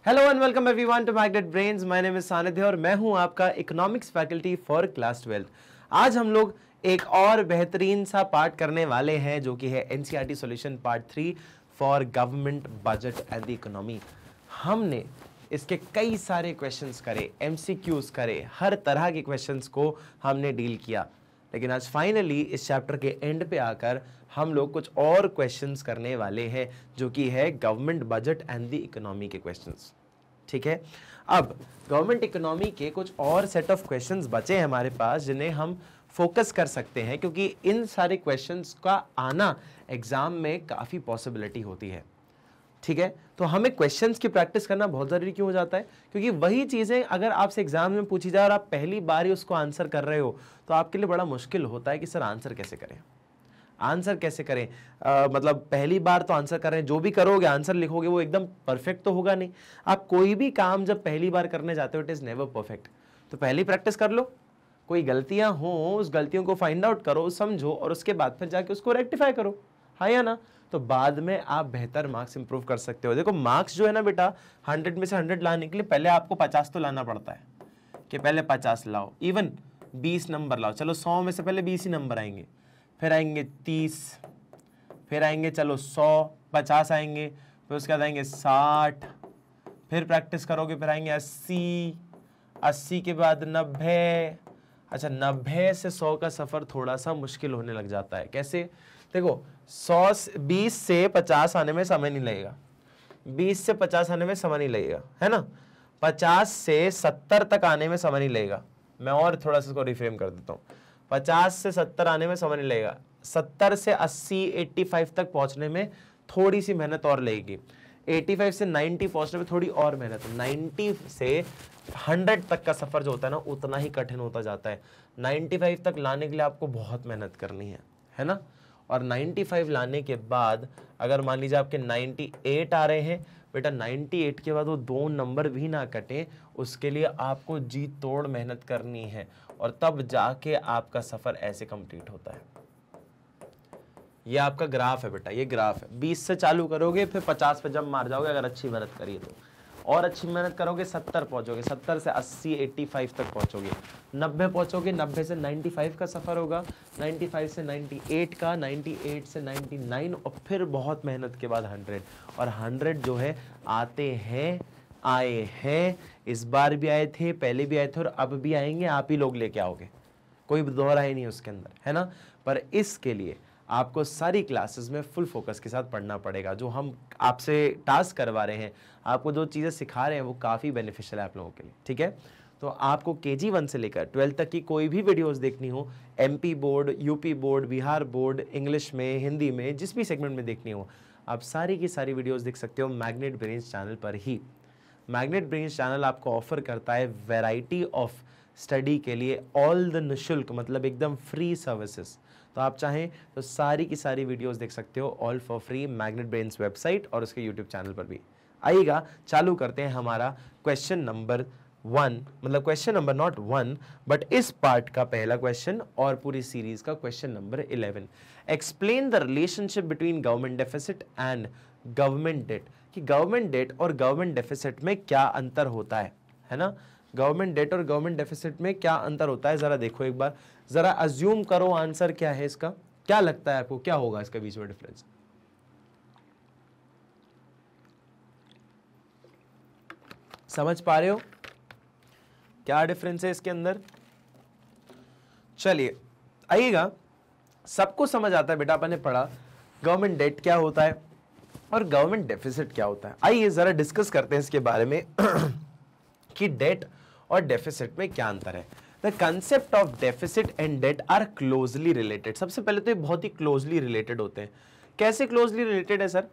Hello and welcome everyone to magnet brains. My name is Sanidhya और मैं हूं आपका इकोनॉमिक्स फैकल्टी फॉर क्लास 12। आज हम लोग एक और बेहतरीन सा पार्ट करने वाले हैं जो कि है NCERT solution part 3 for government budget and the economy. हमने इसके कई सारे क्वेश्चंस करे, एमसीक्यूज करे, हर तरह के क्वेश्चंस को हमने डील किया, लेकिन आज फाइनली इस चैप्टर के एंड पे आकर हम लोग कुछ और क्वेश्चंस करने वाले हैं जो कि है government budget and the economy के क्वेश्चंस। ठीक है, अब गवर्नमेंट इकोनॉमी के कुछ और सेट ऑफ क्वेश्चंस बचे हैं हमारे पास जिन्हें हम फोकस कर सकते हैं, क्योंकि इन सारे क्वेश्चंस का आना एग्जाम में काफी पॉसिबिलिटी होती है। ठीक है, तो हमें क्वेश्चंस की प्रैक्टिस करना बहुत जरूरी क्यों हो जाता है, क्योंकि वही चीजें अगर आपसे एग्जाम में पूछी जाए और आप पहली बार ही उसको आंसर कर रहे हो तो आपके लिए बड़ा मुश्किल होता है कि सर आंसर कैसे करें, आंसर कैसे करें। मतलब पहली बार तो आंसर कर रहे हैं, जो भी करोगे आंसर लिखोगे वो एकदम परफेक्ट तो होगा नहीं। आप कोई भी काम जब पहली बार करने जाते हो इट इज नेवर परफेक्ट, तो पहली प्रैक्टिस कर लो। कोई गलतियां हो उस गलतियों को फाइंड आउट करो, समझो और उसके बाद फिर जाके उसको रेक्टिफाई करो, हाँ या ना, तो बाद में आप बेहतर मार्क्स इंप्रूव कर सकते हो। देखो मार्क्स जो है ना बेटा, 100 में से 100 लाने के लिए पहले आपको 50 तो लाना पड़ता है कि पहले 50 लाओ, इवन 20 नंबर लाओ। चलो 100 में से पहले 20 ही नंबर आएंगे, फिर आएंगे 30, फिर आएंगे चलो 100, 50 आएंगे, फिर उसके बाद आएंगे 60, फिर प्रैक्टिस करोगे फिर आएंगे 80, 80 के बाद 90। अच्छा 90 से 100 का सफर थोड़ा सा मुश्किल होने लग जाता है। कैसे? देखो 20 से 50 आने में समय नहीं लगेगा, 20 से 50 आने में समय नहीं लगेगा, है ना। 50 से 70 तक आने में समय नहीं लगेगा। मैं और थोड़ा सा इसको रिफ्रेम कर देता हूँ, 50 से 70 आने में समय नहीं लगेगा, 70 से 80 85 तक पहुंचने में थोड़ी सी मेहनत और लगेगी, 85 से 90 पहुंचने में थोड़ी और मेहनत, 90 से 100 तक का सफर जो होता है ना उतना ही कठिन होता जाता है। 95 तक लाने के लिए आपको बहुत मेहनत करनी है ना। और 95 लाने के बाद अगर मान लीजिए आपके 98 आ रहे हैं बेटा, 98 के बाद वो 2 नंबर भी ना कटे, उसके लिए आपको जी तोड़ मेहनत करनी है और तब जाके आपका सफर ऐसे कंप्लीट होता है। ये आपका ग्राफ है बेटा, ये ग्राफ है। 20 से चालू करोगे फिर 50 पे जंप मार जाओगे अगर अच्छी मेहनत करिए तो, और अच्छी मेहनत करोगे 70 पहुंचोगे, 70 से 80 85 तक पहुंचोगे, 90 पहुंचोगे, 90 से 95 का सफर होगा, 95 से 98 का, 98 से 99 और फिर बहुत मेहनत के बाद 100। और 100 जो है आते हैं, आए हैं, इस बार भी आए थे, पहले भी आए थे और अब भी आएंगे, आप ही लोग लेके आओगे, कोई दोहरा ही नहीं उसके अंदर, है ना। पर इसके लिए आपको सारी क्लासेस में फुल फोकस के साथ पढ़ना पड़ेगा। जो हम आपसे टास्क करवा रहे हैं, आपको जो चीज़ें सिखा रहे हैं वो काफ़ी बेनिफिशियल है आप लोगों के लिए। ठीक है, तो आपको KG 1 से लेकर 12 तक की कोई भी वीडियोस देखनी हो, MP board, UP board, Bihar board, English में, हिंदी में, जिस भी सेगमेंट में देखनी हो, आप सारी की सारी वीडियोस देख सकते हो मैग्नेट ब्रेन्स चैनल पर ही। मैग्नेट ब्रेन्स चैनल आपको ऑफर करता है वैरायटी ऑफ स्टडी के लिए ऑल द निःशुल्क, मतलब एकदम फ्री सर्विसेज। तो आप चाहें तो सारी की सारी वीडियोस देख सकते हो all for free magnet brains website और उसके यूट्यूब चैनल पर भी। आइएगा चालू करते हैं हमारा क्वेश्चन नंबर 1, मतलब क्वेश्चन नंबर नॉट 1 बट इस पार्ट का पहला क्वेश्चन और पूरी सीरीज का question number 11। Explain the relationship between government deficit and government debt, कि गवर्नमेंट डेट और गवर्नमेंट डेफिसिट में क्या अंतर होता है ना। गवर्नमेंट डेट और गवर्नमेंट डेफिसिट में क्या अंतर होता है, जरा देखो एक बार, जरा अज्यूम करो आंसर क्या है इसका, क्या लगता है आपको क्या होगा इसके बीच में डिफरेंस। समझ पा रहे हो क्या डिफरेंस है इसके अंदर? चलिए आइएगा, सबको समझ आता है बेटा, अपन ने पढ़ा गवर्नमेंट डेट क्या होता है और गवर्नमेंट डेफिसिट क्या होता है। आइए जरा डिस्कस करते हैं इसके बारे में कि डेट और डेफिसिट में क्या अंतर है। The concept of deficit and debt are closely related. सबसे पहले तो ये बहुत ही क्लोजली रिलेटेड होते हैं। कैसे क्लोजली रिलेटेड है सर,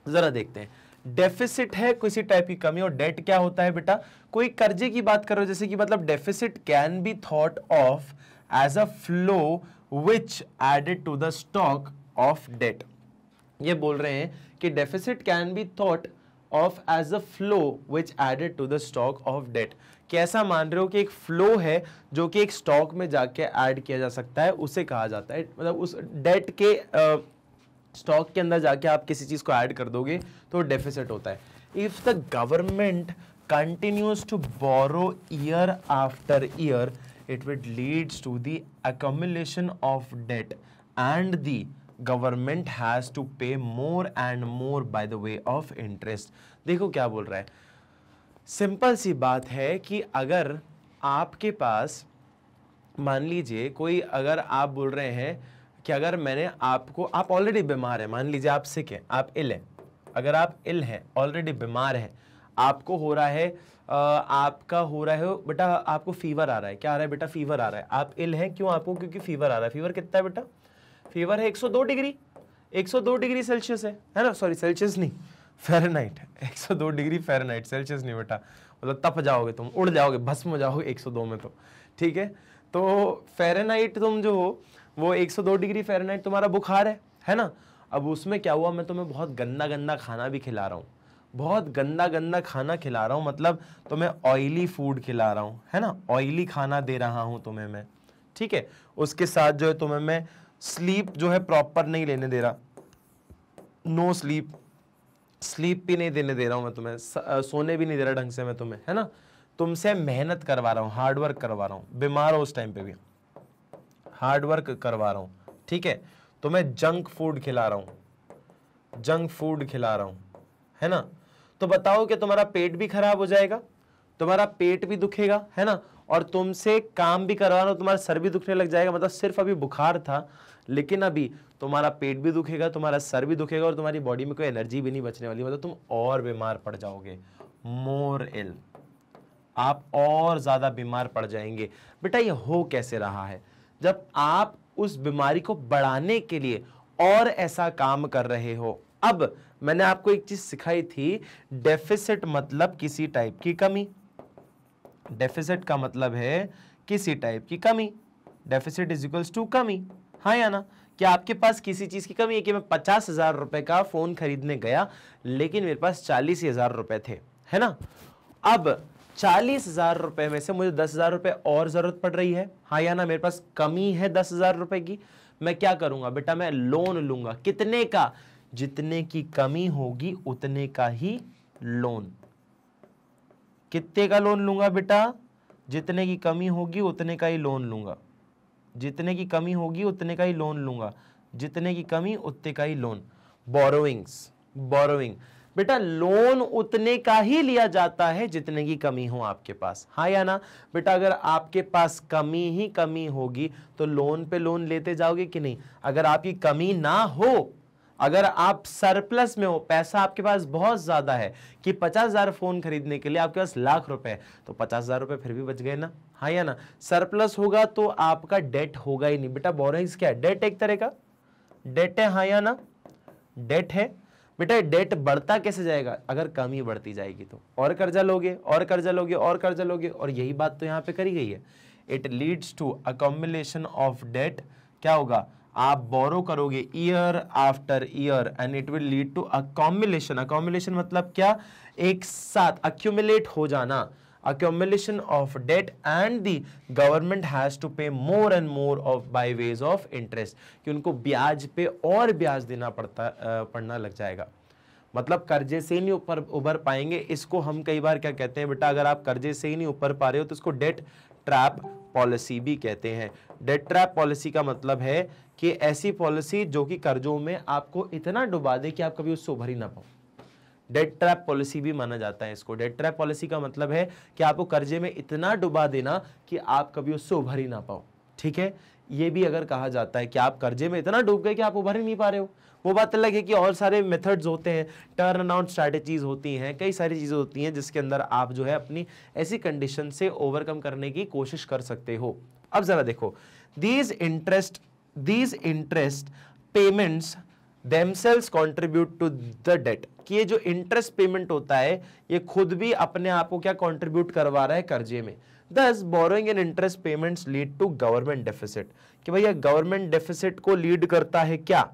जरा देखते हैं। डेफिसिट है किसी टाइप की कमी, और डेट क्या होता है बेटा, कोई कर्जे की बात करो, जैसे कि मतलब deficit can be thought of as a flow which added to the stock of debt. ये बोल रहे हैं कि deficit can be thought of as a flow which added to the stock of debt. कैसा मान रहे हो कि एक फ्लो है जो कि एक स्टॉक में जाके ऐड किया जा सकता है, उसे कहा जाता है, मतलब उस डेट के स्टॉक के अंदर जाके आप किसी चीज को ऐड कर दोगे तो डेफिसिट होता है। if the government continues to borrow year after year, it will leads to the accumulation of debt and the government has to pay more and more by the way of interest. देखो क्या बोल रहा है, simple सी बात है कि अगर आपके पास मान लीजिए कोई, अगर आप बोल रहे हैं कि अगर मैंने आपको, आप ऑलरेडी बीमार है, मान लीजिए आप सिक हैं, आप इल हैं, अगर आप इल हैं, ऑलरेडी बीमार हैं, आपको हो रहा है आपका हो रहा है बेटा, आपको फीवर आ रहा है, क्या आ रहा है बेटा, फीवर आ रहा है, आप इल हैं, क्यों आपको, क्योंकि फीवर आ रहा है। फीवर कितना है बेटा, फीवर है 102 डिग्री, 102 डिग्री सेल्सियस है ना, सॉरी सेल्सियस नहीं, फ़ारेनहाइट, 102 डिग्री फ़ारेनहाइट, सेल्सियस नहीं बेटा, मतलब तप जाओगे तुम, उड़ जाओगे, भस्म हो जाओगे 102 में, तो ठीक है। तो फ़ारेनहाइट तुम जो हो वो 102 डिग्री फ़ारेनहाइट तुम्हारा बुखार है ना। अब उसमें क्या हुआ, मैं तुम्हें बहुत गंदा गंदा खाना भी खिला रहा हूँ, बहुत गंदा गंदा खाना खिला रहा हूँ, मतलब तुम्हें ऑयली फूड खिला रहा हूँ, है ना, ऑयली खाना दे रहा हूँ तुम्हें मैं, ठीक है। उसके साथ जो है तुम्हें मैं स्लीप जो है प्रॉपर नहीं लेने दे रहा, नो स्लीप, स्लीप भी नहीं देने दे रहा हूँ मैं तुम्हें, सोने भी नहीं दे रहा ढंग से मैं तुम्हें, है ना, तुमसे मेहनत करवा रहा हूँ, हार्ड वर्क करवा रहा हूँ, बीमार हो उस टाइम पे भी हार्ड वर्क करवा रहा हूँ, ठीक है। तुम्हें जंक फूड खिला रहा हूँ, जंक फूड खिला रहा हूँ, है ना। तो बताओ कि तुम्हारा पेट भी खराब हो जाएगा, तुम्हारा पेट भी दुखेगा, है ना, और तुमसे काम भी करवा रहा हूं, तुम्हारा सर भी दुखने लग जाएगा, मतलब सिर्फ अभी बुखार था लेकिन अभी तुम्हारा पेट भी दुखेगा, तुम्हारा सर भी दुखेगा और तुम्हारी बॉडी में कोई एनर्जी भी नहीं बचने वाली, मतलब तुम और बीमार पड़ जाओगे, मोर इल, आप और ज्यादा बीमार पड़ जाएंगे। बेटा ये हो कैसे रहा है, जब आप उस बीमारी को बढ़ाने के लिए और ऐसा काम कर रहे हो। अब मैंने आपको एक चीज सिखाई थी, डेफिसिट मतलब किसी टाइप की कमी, डेफिसिट का मतलब है किसी टाइप की कमी, डेफिसिट इज इक्वल्स टू कमी, हाँ या ना, कि आपके पास किसी चीज की कमी है, कि मैं 50,000 रुपए का फोन खरीदने गया लेकिन मेरे पास 40,000 रुपए थे, है ना। अब 40,000 रुपए में से मुझे 10,000 रुपए और जरूरत पड़ रही है, हाँ या ना, मेरे पास कमी है 10,000 रुपए की, मैं क्या करूंगा बेटा, मैं लोन लूंगा, कितने का, जितने की कमी होगी उतने का ही लोन, कितने का लोन लूंगा बेटा, जितने की कमी होगी उतने का ही लोन लूंगा, जितने की कमी होगी उतने का ही लोन लूंगा, जितने की कमी उतने का ही लोन। बोरोइंग्स, बोरोइंग बेटा, लोन उतने का ही लिया जाता है जितने की कमी हो आपके पास, हाँ या ना बेटा। अगर आपके पास कमी ही कमी होगी तो लोन पे लोन लेते जाओगे कि नहीं। अगर आपकी कमी ना हो, अगर आप सरप्लस में हो, पैसा आपके पास बहुत ज्यादा है कि 50,000 फोन खरीदने के लिए आपके पास लाख रुपए, तो 50,000 रुपए फिर भी बच गए ना, हाँ या ना। सरप्लस होगा तो आपका डेट होगा ही नहीं बेटा। बोरोइंग्स क्या है, डेट, एक तरह का डेट है, हाँ या ना, डेट है बेटा। डेट बढ़ता कैसे जाएगा, अगर कमी बढ़ती जाएगी तो और कर्जा लोगे, और कर्जा लोगे, और कर्जा लोगे, और यही बात तो यहां पे करी गई है। It leads to accumulation of debt, क्या होगा, आप बोरो करोगे year after year and it will lead to accumulation. Accumulation मतलब क्या, एक साथ अक्यूमुलेट हो जाना, accumulation of debt and the government has to pay more and more of by ways of interest, कि उनको ब्याज पे और ब्याज देना पड़ना लग जाएगा। मतलब कर्जे से नहीं ऊपर उभर पाएंगे, इसको हम कई बार क्या कहते हैं बेटा, अगर आप कर्जे से ही नहीं ऊपर पा रहे हो तो इसको डेट ट्रैप पॉलिसी भी कहते हैं। डेट ट्रैप पॉलिसी का मतलब है कि ऐसी पॉलिसी जो कि कर्जों में आपको इतना डुबा दे कि आप कभी उससे उभर ही ना पाओ। डेट ट्रैप पॉलिसी भी माना जाता है इसको। डेट ट्रैप पॉलिसी का मतलब है कि आपको कर्जे में इतना डुबा देना कि आप कभी उससे उभर ही ना पाओ, ठीक है। ये भी अगर कहा जाता है कि आप कर्जे में इतना डूब गए कि आप उभर ही नहीं पा रहे हो, वो बात अलग है कि और सारे मेथड्स होते हैं, टर्न अराउंड स्ट्रैटेजीज होती हैं, कई सारी चीजें होती हैं जिसके अंदर आप जो है अपनी ऐसी कंडीशन से ओवरकम करने की कोशिश कर सकते हो। अब जरा देखो, these interest payments themselves contribute to the debt, कि ये जो इंटरेस्ट पेमेंट होता है ये खुद भी अपने आप को क्या कंट्रीब्यूट करवा रहा है कर्जे में। Thus borrowing and interest payments lead to government deficit, कि भैया गवर्नमेंट डेफिसिट को लीड करता है क्या,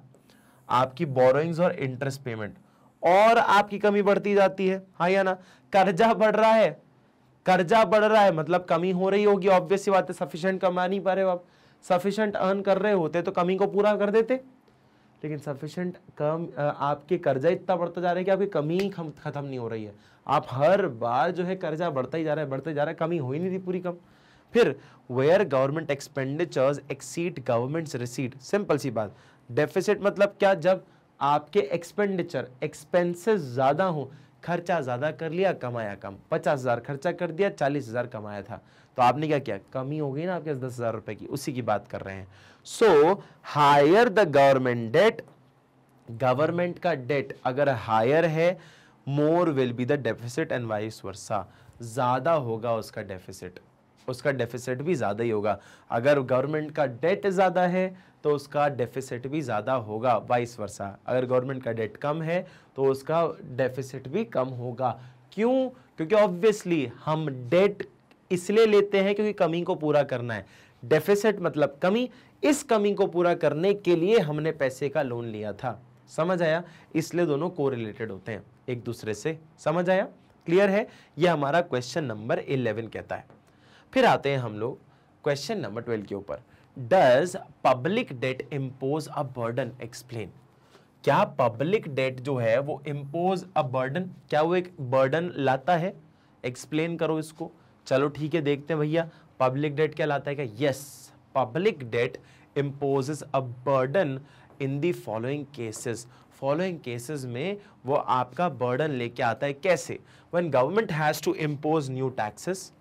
आपकी बोरोइंग्स और इंटरेस्ट पेमेंट, और आपकी कमी बढ़ती जाती है, हाँ या ना। कर्जा बढ़ रहा है, कर्जा बढ़ रहा है मतलब कमी हो रही होगी, ऑब्वियस सी बात है, सफिशिएंट कमा नहीं पा रहे हो आप, सफिशिएंट अर्न कर रहे होते तो कमी को पूरा कर देते, लेकिन सफिशिएंट कम आपके कर्जा इतना बढ़ता जा रहा है कि आपकी कमी ही खत्म नहीं हो रही है। आप हर बार जो है कर्जा बढ़ता ही जा रहा है, बढ़ता ही जा रहा है, कमी हो ही नहीं रही पूरी कम। फिर where government expenditures exceed government's receipt, simple सी बात। डेफिसिट मतलब क्या, जब आपके एक्सपेंडिचर एक्सपेंसेस ज्यादा हो, खर्चा ज्यादा कर लिया कमाया कम, 50,000 खर्चा कर दिया 40,000 कमाया था, तो आपने क्या किया, कमी हो गई ना आपके 10,000 रुपए की, उसी की बात कर रहे हैं। So higher the government debt, government का डेट अगर हायर है, more will be the deficit and vice versa, ज्यादा होगा उसका डेफिसिट, उसका डेफिसिट भी ज्यादा ही होगा। अगर गवर्नमेंट का डेट ज्यादा है तो उसका डेफिसिट भी ज्यादा होगा, वाइस वर्सा। अगर गवर्नमेंट का डेट कम है तो उसका डेफिसिट भी कम होगा। क्यों? क्योंकि ऑब्वियसली हम डेट इसलिए लेते हैं क्योंकि कमी को पूरा करना है, डेफिसिट मतलब कमी, इस कमी को पूरा करने के लिए हमने पैसे का लोन लिया था। समझ आया? इसलिए दोनों कोरिलेटेड होते हैं एक दूसरे से। समझ आया? क्लियर है? यह हमारा क्वेश्चन नंबर 11 कहता है। फिर आते हैं हम लोग क्वेश्चन नंबर 12 के ऊपर। Does public debt impose a burden, explain. क्या पब्लिक डेट जो है वो इम्पोज अ बर्डन, क्या वो एक बर्डन लाता है? एक्सप्लेन करो इसको। चलो ठीक है, देखते हैं भैया पब्लिक डेट क्या लाता है क्या। Yes, public debt imposes a burden in the following cases. Following cases में वो आपका बर्डन लेके आता है। कैसे? When government has to impose new taxes,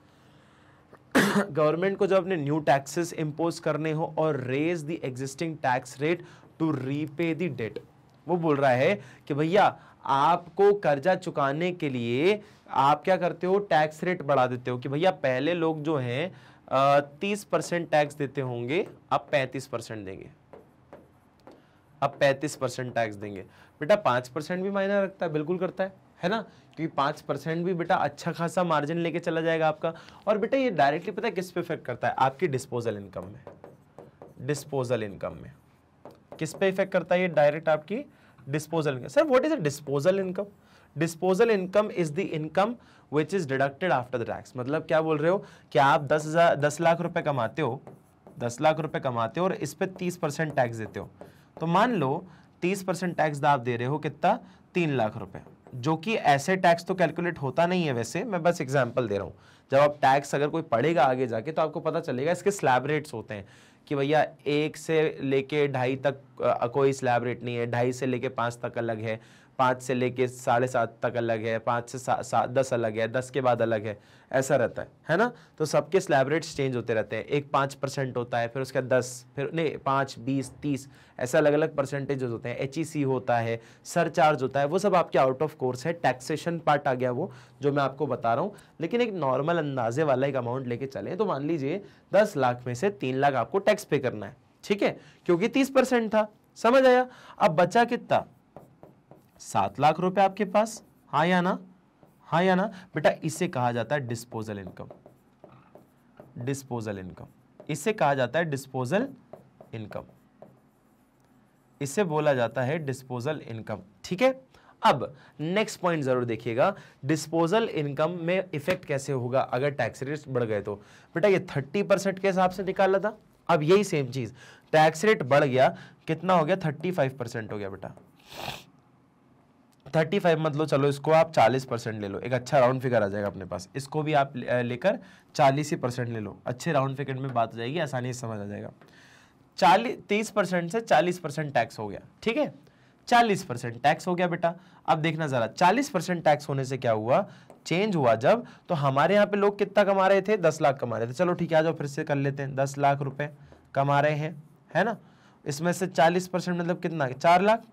government को जब अपने न्यू टैक्सेस इंपोज करने हो और raise the existing tax rate to repay the debt. वो बोल रहा है कि भैया आपको कर्जा चुकाने के लिए आप क्या करते हो, टैक्स रेट बढ़ा देते हो कि भैया पहले लोग जो हैं 30% टैक्स देते होंगे, अब 35% देंगे, अब 35% टैक्स देंगे। बेटा 5% भी मायने रखता है, बिल्कुल करता है ना, क्योंकि 5% भी बेटा अच्छा खासा मार्जिन लेके चला जाएगा आपका। और बेटा ये डायरेक्टली पता है किस पे इफेक्ट करता है, आपकी डिस्पोजल इनकम में। डिस्पोजल इनकम में किस पे इफेक्ट करता है ये, डायरेक्ट आपकी disposal income. Sir what is a disposal income? Disposal income is the income which is deducted after the tax. मतलब क्या बोल रहे हो कि आप 10 लाख रुपए कमाते हो, 10 लाख रुपए कमाते हो और इस पे 30% टैक्स देते हो, तो मान लो 30% टैक्स आप दे रहे हो, कितना, 3 लाख रुपए, जो कि ऐसे टैक्स तो कैलकुलेट होता नहीं है वैसे, मैं बस एग्जांपल दे रहा हूं। जब आप टैक्स अगर कोई पढ़ेगा आगे जाके तो आपको पता चलेगा इसके स्लैब रेट्स होते हैं कि भैया 1 से लेके 2.5 तक कोई स्लैब रेट नहीं है, 2.5 से लेके 5 तक अलग है, 5 से लेके 7.5 तक अलग है, 5 से 10 अलग है, 10 के बाद अलग है, ऐसा रहता है ना। तो सबके स्लैब रेट्स चेंज होते रहते हैं। एक 5% होता है, फिर उसका 10, फिर नहीं 5, 20, 30, ऐसा अलग अलग परसेंटेजेस होते हैं। HEC होता है, सरचार्ज होता है, वो सब आपके आउट ऑफ कोर्स है, टैक्सेशन पार्ट आ गया वो जो मैं आपको बता रहा हूँ। लेकिन एक नॉर्मल अंदाजे वाला एक अमाउंट लेके चले तो मान लीजिए 10 लाख में से 3 लाख आपको टैक्स पे करना है, ठीक है, क्योंकि 30% था। समझ आया? अब बचा कितना, 7 लाख रुपए आपके पास, हाँ या ना, हाँ या ना बेटा। इसे कहा जाता है डिस्पोजल इनकम। डिस्पोजल इनकम इसे कहा जाता है डिस्पोजल इनकम, इसे बोला जाता है डिस्पोजल इनकम, ठीक है। अब नेक्स्ट पॉइंट जरूर देखिएगा, डिस्पोजल इनकम में इफेक्ट कैसे होगा अगर टैक्स रेट बढ़ गए तो। बेटा ये 30% के हिसाब से निकाला था, अब यही सेम चीज टैक्स रेट बढ़ गया, कितना हो गया, 35% हो गया बेटा। 35 मतलब चलो इसको आप 40% ले लो, एक अच्छा राउंड फिगर आ जाएगा अपने पास, इसको भी आप लेकर 40% ले लो, अच्छे राउंड फिगर में बात हो जाएगी, आसानी से समझ आ जाएगा। 30% से 40% टैक्स हो गया, ठीक है, 40% टैक्स हो गया बेटा। अब देखना जरा 40% टैक्स होने से क्या हुआ, चेंज हुआ जब, तो हमारे यहाँ पे लोग कितना कमा रहे थे, 10 लाख कमा रहे थे। चलो ठीक है, आ जाओ फिर से कर लेते हैं, 10 लाख रुपए कमा रहे हैं, है ना। इसमें से 40% मतलब कितना, 4 लाख,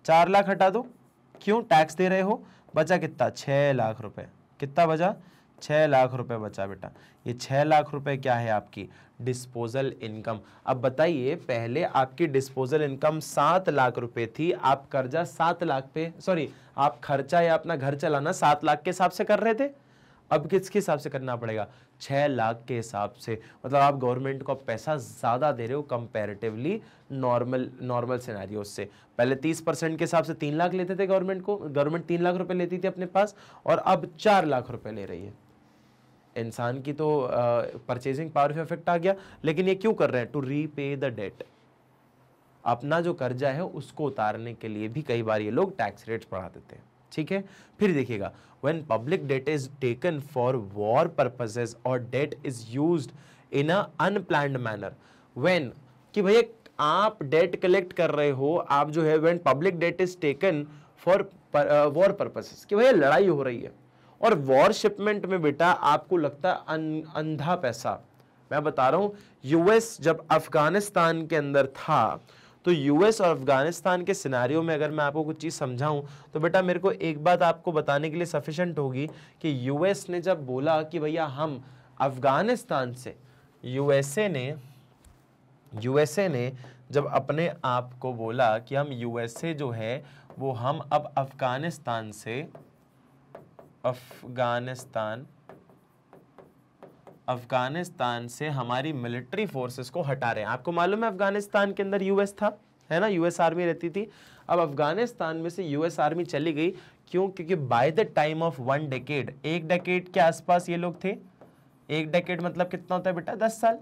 4 लाख हटा दो, क्यों, टैक्स दे रहे हो, बचा कितना, 6 लाख रुपए। कितना बचा, 6 लाख रुपए बचा बेटा। ये 6 लाख रुपए क्या है, आपकी डिस्पोजल इनकम। अब बताइए, पहले आपकी डिस्पोजल इनकम 7 लाख रुपए थी, आप कर्जा 7 लाख पे, सॉरी आप खर्चा या अपना घर चलाना 7 लाख के हिसाब से कर रहे थे, अब किसके हिसाब से करना पड़ेगा, 6 लाख के हिसाब से। मतलब आप गवर्नमेंट को पैसा ज्यादा दे रहे हो कंपैरेटिवली नॉर्मल सिनेरियो से। पहले 30% के हिसाब से 3 लाख लेते थे गवर्नमेंट को, गवर्नमेंट 3 लाख रुपए लेती थी अपने पास, और अब 4 लाख रुपए ले रही है। इंसान की तो परचेजिंग पावर पे इफेक्ट आ गया, लेकिन ये क्यों कर रहे हैं, टू रीपे द डेट। अपना जो कर्जा है उसको उतारने के लिए भी कई बार ये लोग टैक्स रेट्स बढ़ा देते हैं। ठीक है, फिर देखिएगा, when public debt is taken for war purposes और debt is used in a unplanned manner, when कि भैया आप डेट कलेक्ट कर रहे हो, आप जो है when public debt is taken for war purposes, कि भैया लड़ाई हो रही है और वॉर शिपमेंट में बेटा आपको लगता है अंधा पैसा। मैं बता रहा हूं, यूएस जब अफगानिस्तान के अंदर था, तो यूएस और अफगानिस्तान के सिनेरियो में अगर मैं आपको कुछ चीज समझाऊं तो बेटा मेरे को एक बात आपको बताने के लिए सफिशिएंट होगी कि यूएस ने जब बोला कि भैया हम अफगानिस्तान से, यूएसए ने जब अपने आप को बोला कि हम यूएसए जो है वो हम अब अफगानिस्तान से हमारी मिलिट्री फोर्सेस को हटा रहे हैं। आपको मालूम है अफगानिस्तान के अंदर यूएस था, है ना, यूएस आर्मी रहती थी। अब अफगानिस्तान में से यूएस आर्मी चली गई, क्यों? क्योंकि by the time of 1 decade, 1 decade के आसपास ये लोग थे। 1 डेकेड मतलब कितना होता है बेटा? 10 साल,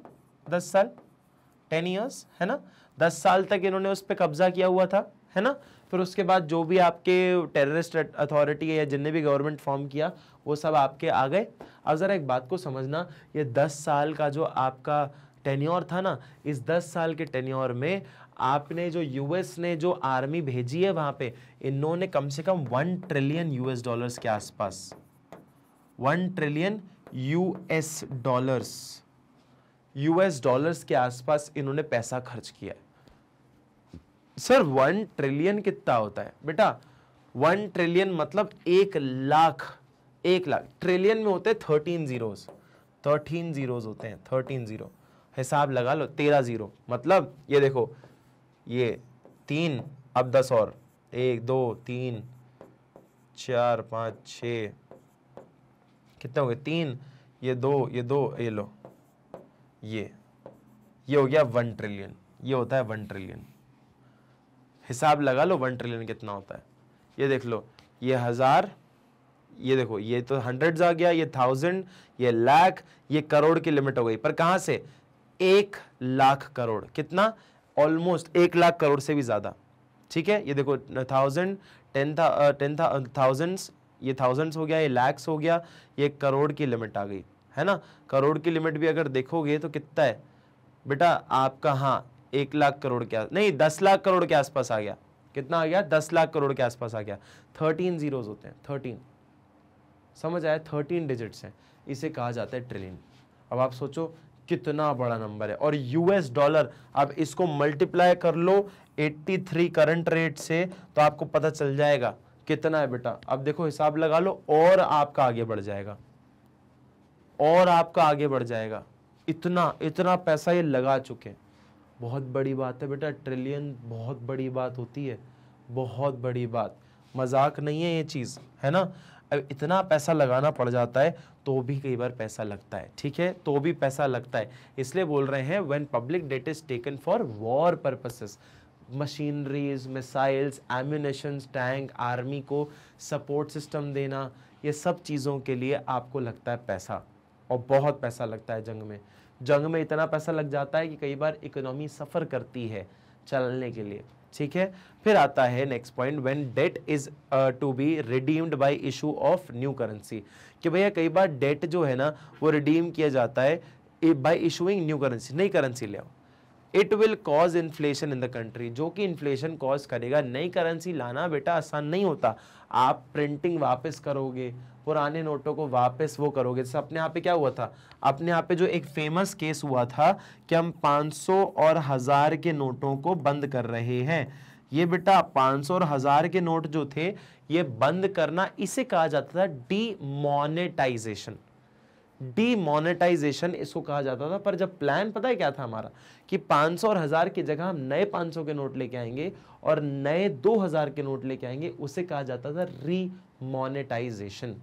10 ईयर्स, है ना। 10 साल तक इन्होंने उस पर कब्जा किया हुआ था, है ना। फिर उसके बाद जो भी आपके टेररिस्ट अथॉरिटी है या जिनने भी गवर्नमेंट फॉर्म किया वो सब आपके आ गए। अब जरा एक बात को समझना, ये 10 साल का जो आपका टेन्योर था ना, इस 10 साल के टेन्योर में आपने जो यूएस ने जो आर्मी भेजी है वहां पे, इन्होंने कम से कम 1 ट्रिलियन यूएस डॉलर्स के आसपास, 1 ट्रिलियन यूएस डॉलर्स के आसपास इन्होंने पैसा खर्च किया है। सर 1 ट्रिलियन कितना होता है बेटा? 1 ट्रिलियन मतलब 1 लाख, 1 लाख। ट्रिलियन में होते हैं 13 जीरोस, 13 जीरोस होते हैं, 13 जीरो। हिसाब लगा लो, 13 जीरो मतलब ये देखो, ये 3, अब 10 और, 1 2 3 4 5 6, कितने हो गए? 3, ये 2, ये 2, ये लो, ये हो गया 1 ट्रिलियन। ये होता है 1 ट्रिलियन। हिसाब लगा लो 1 ट्रिलियन कितना होता है। ये देख लो, ये 1000, ये देखो, ये तो हंड्रेड्स आ गया, ये 1000, ये लाख, ये करोड़ की लिमिट हो गई। पर कहां से? 1 लाख करोड़। कितना? ऑलमोस्ट 1 लाख करोड़ से भी ज्यादा। ठीक है, ये देखो 1000, 10,000, ये थाउजेंड्स हो गया, ये लैक्स हो गया, ये करोड़ की लिमिट आ गई, है ना। करोड़ की लिमिट भी अगर देखोगे तो कितना है बेटा आपका? हाँ, 1 लाख करोड़ के नहीं, 10 लाख करोड़ के आसपास आ गया। कितना आ गया? 10 लाख करोड़ के आसपास आ गया। 13 जीरोस होते हैं, 13, समझ आया? 13 डिजिट्स हैं, इसे कहा जाता है ट्रिलियन। अब आप सोचो कितना बड़ा नंबर है। और यूएस डॉलर, अब इसको मल्टीप्लाई कर लो 83 करंट रेट से, तो आपको पता चल जाएगा कितना है बेटा। अब देखो हिसाब लगा लो, और आपका आगे बढ़ जाएगा, और आपका आगे बढ़ जाएगा। इतना पैसा ये लगा चुके हैं। बहुत बड़ी बात है बेटा, ट्रिलियन बहुत बड़ी बात होती है, बहुत बड़ी बात, मजाक नहीं है ये चीज, है ना। अब इतना पैसा लगाना पड़ जाता है तो भी कई बार पैसा लगता है, ठीक है, तो भी पैसा लगता है। इसलिए बोल रहे हैं when public debt is taken for war purposes, machineries, missiles, ammunitions, tank, army को सपोर्ट सिस्टम देना, ये सब चीज़ों के लिए आपको लगता है पैसा, और बहुत पैसा लगता है जंग में इतना पैसा लग जाता है कि कई बार इकोनॉमी सफ़र करती है चलने के लिए, ठीक है। फिर आता है next point, when debt is to be redeemed by issue of new currency, कि भैया कई बार डेट जो है ना वो रिडीम किया जाता है बाय इशूइंग न्यू करेंसी, नई करेंसी ले आओ। It will cause inflation in the country, जो कि इन्फ्लेशन कॉज करेगा। नई करेंसी लाना बेटा आसान नहीं होता, आप प्रिंटिंग वापस करोगे, पुराने नोटों को वापस वो करोगे। जैसे अपने यहाँ पे क्या हुआ था, अपने यहाँ पे जो एक फेमस केस हुआ था कि हम 500 और 1000 के नोटों को बंद कर रहे हैं। ये बेटा 500 और 1000 के नोट जो थे ये बंद करना, इसे कहा जाता था डीमोनेटाइजेशन। डीमोनेटाइजेशन इसको कहा जाता था। पर जब प्लान पता है क्या था हमारा, कि 500 और 1000 की जगह हम नए 500 के नोट लेके आएंगे और नए 2000 के नोट लेके आएंगे, उसे कहा जाता था रीमोनेटाइजेशन।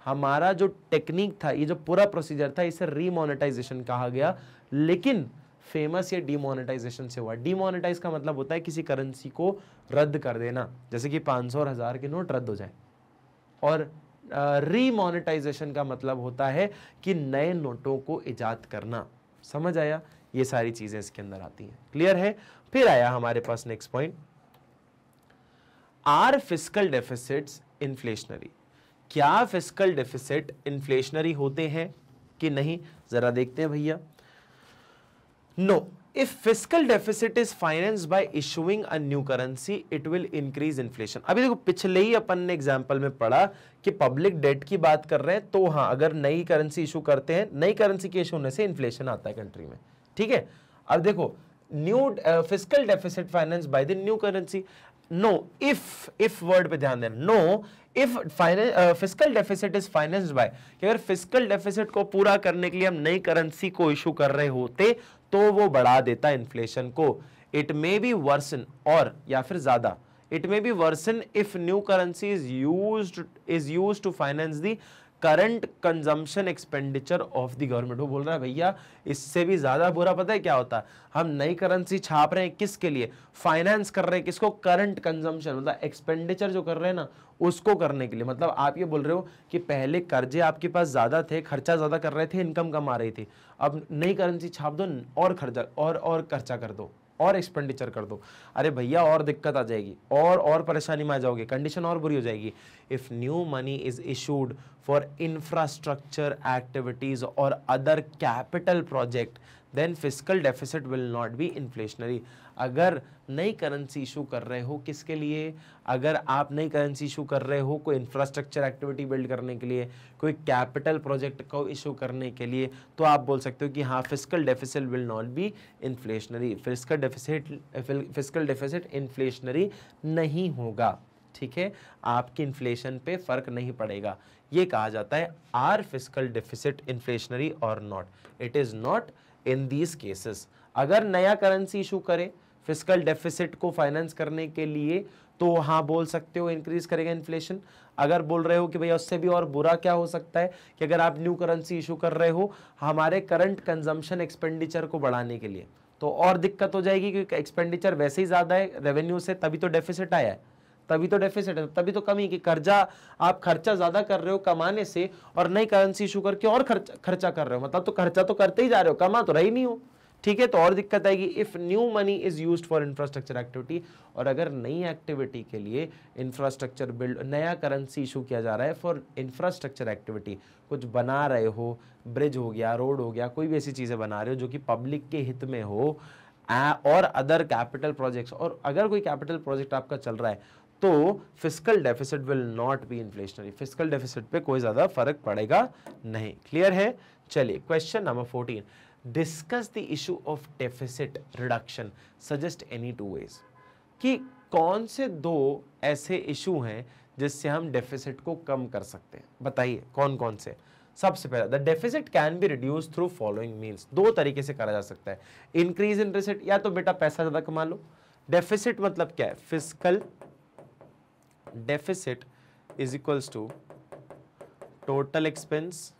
हमारा जो टेक्निक था, ये जो पूरा प्रोसीजर था, इसे रीमोनेटाइजेशन कहा गया। लेकिन फेमस ये डीमोनेटाइजेशन से हुआ। डीमोनेटाइज का मतलब होता है किसी करेंसी को रद्द कर देना, जैसे कि 500 और 1000 के नोट रद्द हो जाए। और रीमोनेटाइजेशन का मतलब होता है कि नए नोटों को इजाद करना। समझ आया? ये सारी चीजें इसके अंदर आती हैं। क्लियर है? फिर आया हमारे पास next point, are fiscal deficits inflationary. क्या फिस्कल डेफिसिट इन्फ्लेशनरी होते हैं कि नहीं, जरा देखते हैं भैया। No, if fiscal deficit is financed by issuing a new currency it will increase inflation। अभी देखो पिछले ही अपन ने एग्जांपल में पढ़ा कि पब्लिक डेट की बात कर रहे हैं, तो हाँ अगर नई करेंसी इशू करते हैं, नई करेंसी के इशू होने से इन्फ्लेशन आता है कंट्री में, ठीक है। अब देखो new fiscal deficit finance by the new currency, no, if word पे ध्यान देना, no if fiscal deficit is financed by, कि अगर फिस्कल डेफिसिट को पूरा करने के लिए हम नई करेंसी को इशू कर रहे होते तो वो बढ़ा देता इन्फ्लेशन को। इट मे बी वर्सन, और या फिर ज्यादा, it may be worsen if new currency is used to finance the current consumption expenditure of the government. वो बोल रहा है भैया इससे भी ज्यादा बुरा पता है क्या होता है, हम नई करेंसी छाप रहे हैं किसके लिए, फाइनेंस कर रहे हैं किसको, करंट कंजम्पशन, मतलब एक्सपेंडिचर जो कर रहे हैं ना उसको करने के लिए। मतलब आप ये बोल रहे हो कि पहले कर्जे आपके पास ज्यादा थे, खर्चा ज्यादा कर रहे थे, इनकम कम आ रही थी, अब नई करेंसी छाप दो और खर्चा और खर्चा कर दो और एक्सपेंडिचर कर दो। अरे भैया और दिक्कत आ जाएगी और परेशानी में आ जाओगे, कंडीशन और बुरी हो जाएगी। If new money is issued for infrastructure activities और other capital project then fiscal deficit will not be inflationary. अगर नई करेंसी इशू कर रहे हो किसके लिए, अगर आप नई करेंसी इशू कर रहे हो कोई इंफ्रास्ट्रक्चर एक्टिविटी बिल्ड करने के लिए, कोई कैपिटल प्रोजेक्ट को इशू करने के लिए, तो आप बोल सकते हो कि हाँ fiscal deficit will not be inflationary, fiscal deficit inflationary नहीं होगा, ठीक है, आपकी इन्फ्लेशन पे फर्क नहीं पड़ेगा। ये कहा जाता है आर फिस्कल डेफिसिट इन्फ्लेशनरी और not, it is not in these cases. अगर नया करेंसी इशू करे फिस्कल डेफिसिट को फाइनेंस करने के लिए तो हाँ बोल सकते हो इंक्रीज करेगा इन्फ्लेशन। अगर बोल रहे हो कि भैया उससे भी और बुरा क्या हो सकता है कि अगर आप न्यू करेंसी इशू कर रहे हो हमारे करंट कंजम्पशन एक्सपेंडिचर को बढ़ाने के लिए, तो और दिक्कत हो जाएगी क्योंकि एक्सपेंडिचर वैसे ही ज्यादा है रेवेन्यू से, तभी तो डेफिसिट आया है, तभी तो डेफिसिट है, तभी तो कमी की कर्जा, आप खर्चा ज्यादा कर रहे हो कमाने से और नई करेंसी इशू करके और खर्चा कर रहे हो, मतलब तो खर्चा तो करते ही जा रहे हो, कमा तो रही नहीं हो, ठीक है, तो और दिक्कत आएगी। If new money is used for infrastructure activity, और अगर नई एक्टिविटी के लिए इंफ्रास्ट्रक्चर बिल्ड, नया करेंसी इशू किया जा रहा है फॉर इंफ्रास्ट्रक्चर एक्टिविटी, कुछ बना रहे हो, ब्रिज हो गया, रोड हो गया, कोई भी ऐसी चीजें बना रहे हो जो कि पब्लिक के हित में हो, और अदर कैपिटल प्रोजेक्ट्स, और अगर कोई कैपिटल प्रोजेक्ट आपका चल रहा है तो fiscal deficit will not be inflationary, fiscal deficit पे कोई ज्यादा फर्क पड़ेगा नहीं। क्लियर है? चलिए question number 14, discuss the issue of deficit reduction, suggest any two ways, कि कौन से दो ऐसे इशू हैं जिससे हम डेफिसिट को कम कर सकते हैं, बताइए कौन कौन से। सबसे पहला, the deficit can be reduce through following means, दो तरीके से करा जा सकता है, इंक्रीज इन रिसिट, या तो बेटा पैसा ज्यादा कमा लो। डेफिसिट मतलब क्या है, fiscal deficit is equals to total expense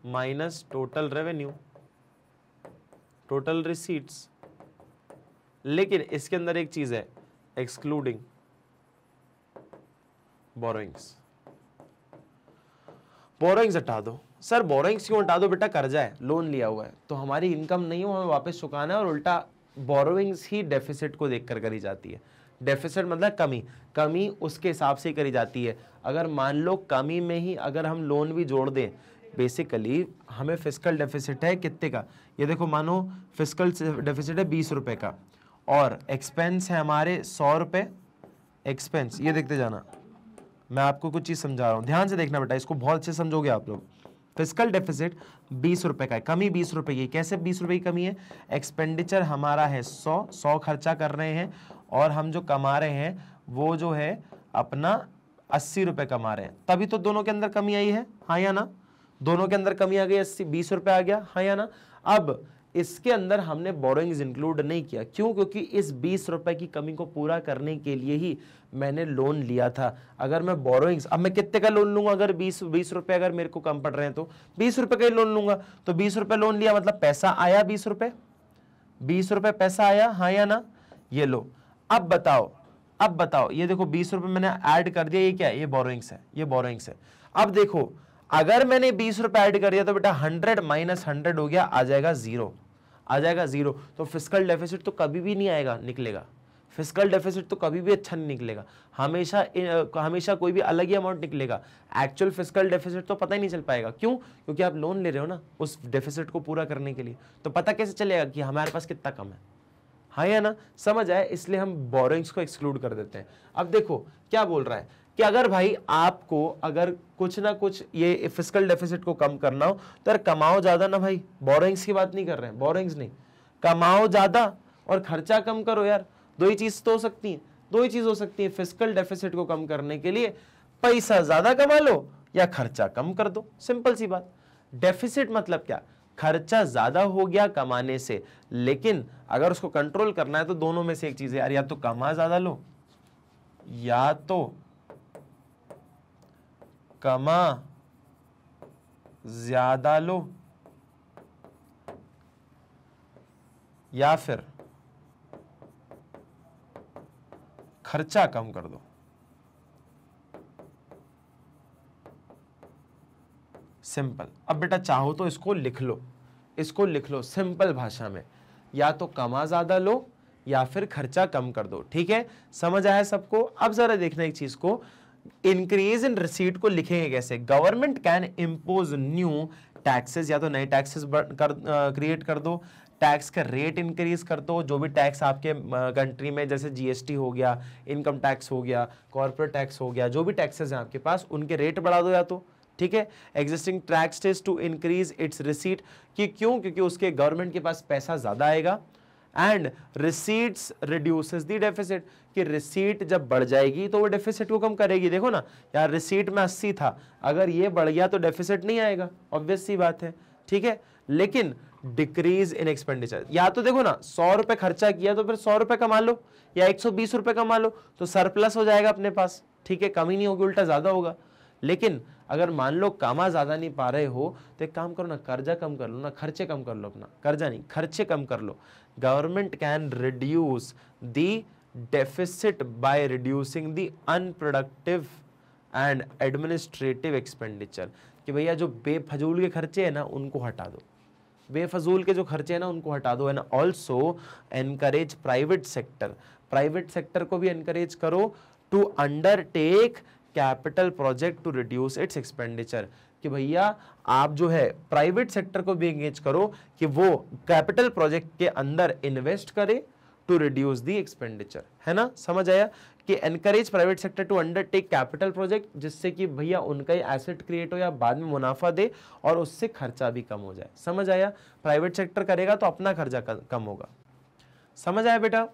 minus total revenue, total receipts, लेकिन इसके अंदर एक चीज है, एक्सक्लूडिंग बोरोइंग्स। बोरोइंग्स हटा दो। सर बोरोइंग्स क्यों हटा दो? बेटा कर्जा है, लोन लिया हुआ है, तो हमारी इनकम नहीं हो, हमें वापस चुकाना है, और उल्टा बोरोइंग्स ही डेफिसिट को देखकर करी जाती है। डेफिसिट मतलब कमी, कमी उसके हिसाब से करी जाती है। अगर मान लो कमी में ही अगर हम लोन भी जोड़ दें, बेसिकली हमें फिस्कल डेफिसिट है कितने का, ये देखो मानो फिस्कल डेफिसिट है 20 रुपए का, और एक्सपेंस है हमारे 100 रुपए एक्सपेंस। ये देखते जाना, मैं आपको कुछ चीज समझा रहा हूं, ध्यान से देखना बेटा, इसको बहुत अच्छे समझोगे आप लोग। फिस्कल डेफिसिट 20 रुपए का है, कमी 20 रुपए की। कैसे 20 रुपए की कमी है? एक्सपेंडिचर हमारा है 100 खर्चा कर रहे हैं, और हम जो कमा रहे हैं वो जो है अपना 80 रुपए कमा रहे हैं, तभी तो दोनों के अंदर कमी आई है, हाँ या ना? दोनों के अंदर कमी आ गई, 20 रुपए आ गया, हाँ या ना? अब इसके अंदर हमने बोरोइंग्स इंक्लूड नहीं किया, क्यों? क्योंकि इस 20 रुपए की कमी को पूरा करने के लिए ही मैंने लोन लिया था। अगर मैं बोरोइंग्स, अब मैं कितने का लोन लूंगा? अगर 20 रुपए अगर मेरे को कम पड़ रहे हैं तो 20 रुपए का ही लोन लूंगा, तो 20 रुपए लोन लिया मतलब पैसा आया 20 रुपए, 20 रुपए पैसा आया, हाँ या ना? ये लो, अब बताओ, ये देखो 20 रुपए मैंने ऐड कर दिया, ये क्या है? ये बोरोइंग्स है, ये बोरोइंग्स है। अब देखो, अगर मैंने 20 रुपए ऐड कर दिया तो बेटा 100 माइनस 100 हो गया, आ जाएगा 0, आ जाएगा 0। तो फिस्कल डेफिसिट तो कभी भी नहीं आएगा, निकलेगा। फिस्कल डेफिसिट तो कभी भी अच्छा नहीं निकलेगा, हमेशा हमेशा कोई भी अलग ही अमाउंट निकलेगा। एक्चुअल फिस्कल डेफिसिट तो पता ही नहीं चल पाएगा। क्यों? क्योंकि आप लोन ले रहे हो ना उस डेफिसिट को पूरा करने के लिए, तो पता कैसे चलेगा कि हमारे पास कितना कम है? हाँ या ना? समझ आए? इसलिए हम बोरोइंग्स को एक्सक्लूड कर देते हैं। अब देखो क्या बोल रहा है कि अगर भाई आपको अगर कुछ ना कुछ ये फिस्कल डेफिसिट को कम करना हो तो यार कमाओ ज्यादा ना भाई, बोरोइंग्स की बात नहीं कर रहे हैं, बोरोइंग्स नहीं, कमाओ ज्यादा और खर्चा कम करो यार। दो ही चीज तो हो सकती है, दो ही चीज हो सकती है फिस्कल डेफिसिट को कम करने के लिए, पैसा ज्यादा कमा लो या खर्चा कम कर दो, सिंपल सी बात। डेफिसिट मतलब क्या? खर्चा ज्यादा हो गया कमाने से, लेकिन अगर उसको कंट्रोल करना है तो दोनों में से एक चीज है यार, या तो कमा ज्यादा लो या तो कमा ज्यादा लो या फिर खर्चा कम कर दो। सिंपल। अब बेटा चाहो तो इसको लिख लो, इसको लिख लो सिंपल भाषा में, या तो कमा ज्यादा लो या फिर खर्चा कम कर दो। ठीक है, समझ आया सबको? अब जरा देखना एक चीज को, इंक्रीज इन रिसीट को लिखेंगे कैसे? Government can impose new taxes, या तो नए टैक्सेस क्रिएट कर दो, टैक्स का रेट इंक्रीज कर दो, जो भी टैक्स आपके कंट्री में जैसे जीएसटी हो गया, इनकम टैक्स हो गया, कॉर्पोरेट टैक्स हो गया, जो भी टैक्सेस हैं आपके पास उनके रेट बढ़ा दो या तो। ठीक है, existing tax test to increase its receipt, कि क्यों? क्योंकि उसके गवर्नमेंट के पास पैसा ज्यादा आएगा। And receipts reduces the deficit, कि रिसीट जब बढ़ जाएगी तो वो डेफिसिट को कम करेगी। देखो ना यार, रिसीट में 80 था, अगर ये बढ़ गया तो डेफिसिट नहीं आएगा, ऑब्वियस सी बात है। ठीक है, लेकिन डिक्रीज इन एक्सपेंडिचर, या तो देखो ना 100 रुपए खर्चा किया तो फिर 100 रुपए कमा लो, या 120 रुपए कमा लो, तो सरप्लस हो जाएगा अपने पास। ठीक है, कमी नहीं होगी, उल्टा ज्यादा होगा। लेकिन अगर मान लो कमा ज्यादा नहीं पा रहे हो तो एक काम करो ना, कर्जा कम कर लो ना, खर्चे कम कर लो, अपना कर्जा नहीं खर्चे कम कर लो। Government can reduce the deficit by reducing the unproductive and administrative expenditure, कि भैया जो बेफजूल के खर्चे हैं ना उनको हटा दो, बेफजूल के जो खर्चे हैं ना उनको हटा दो। And also encourage private sector, private sector को भी एनकरेज करो to undertake capital project to reduce its expenditure, कि भैया आप जो है प्राइवेट सेक्टर को भी एंगेज करो कि वो कैपिटल प्रोजेक्ट के अंदर इन्वेस्ट करे टू रिड्यूस द एक्सपेंडिचर। है ना? समझ आया? कि encourage private sector to undertake capital project, जिससे कि भैया उनका ही एसेट क्रिएट हो या बाद में मुनाफा दे और उससे खर्चा भी कम हो जाए। समझ आया? प्राइवेट सेक्टर करेगा तो अपना खर्चा कम होगा। समझ आया बेटा?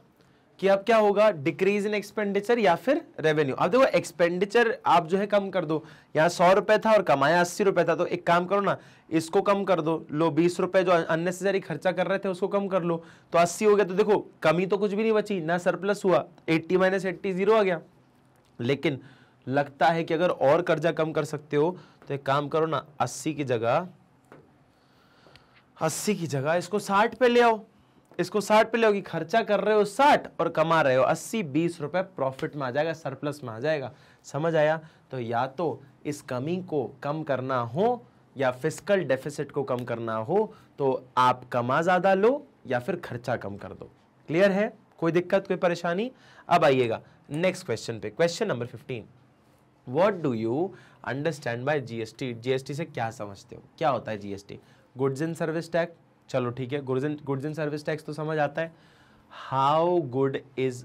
कि अब क्या होगा, डिक्रीज इन एक्सपेंडिचर या फिर रेवेन्यू। अब देखो एक्सपेंडिचर आप जो है कम कर दो, यहाँ 100 रुपए था और कमाया 80 रुपए था, तो एक काम करो ना, इसको कम कर दो, लो 20 रुपए जो अननेसेसरी खर्चा कर रहे थे उसको कम कर लो, तो 80 हो गया। तो देखो कमी तो कुछ भी नहीं बची, ना सरप्लस हुआ, 80 माइनस 80 0 आ गया। लेकिन लगता है कि अगर और कर्जा कम कर सकते हो तो एक काम करो ना, 80 की जगह इसको 60 पे ले आओ, इसको 60 पे ले आओ, कि खर्चा कर रहे हो 60 और कमा रहे हो 80, 20 रुपए प्रॉफिट में आ जाएगा, सरप्लस में आ जाएगा। समझ आया? तो या तो इस कमी को कम करना हो या फिस्कल डेफिसिट को कम करना हो तो आप कमा ज्यादा लो या फिर खर्चा कम कर दो। क्लियर है? कोई दिक्कत, कोई परेशानी? अब आइएगा नेक्स्ट क्वेश्चन पे, question number 15। What do you understand by GST? GST से क्या समझते हो? क्या होता है GST? Goods and service tax, चलो ठीक है, गुड्स एंड सर्विस टैक्स तो समझ आता है। How good is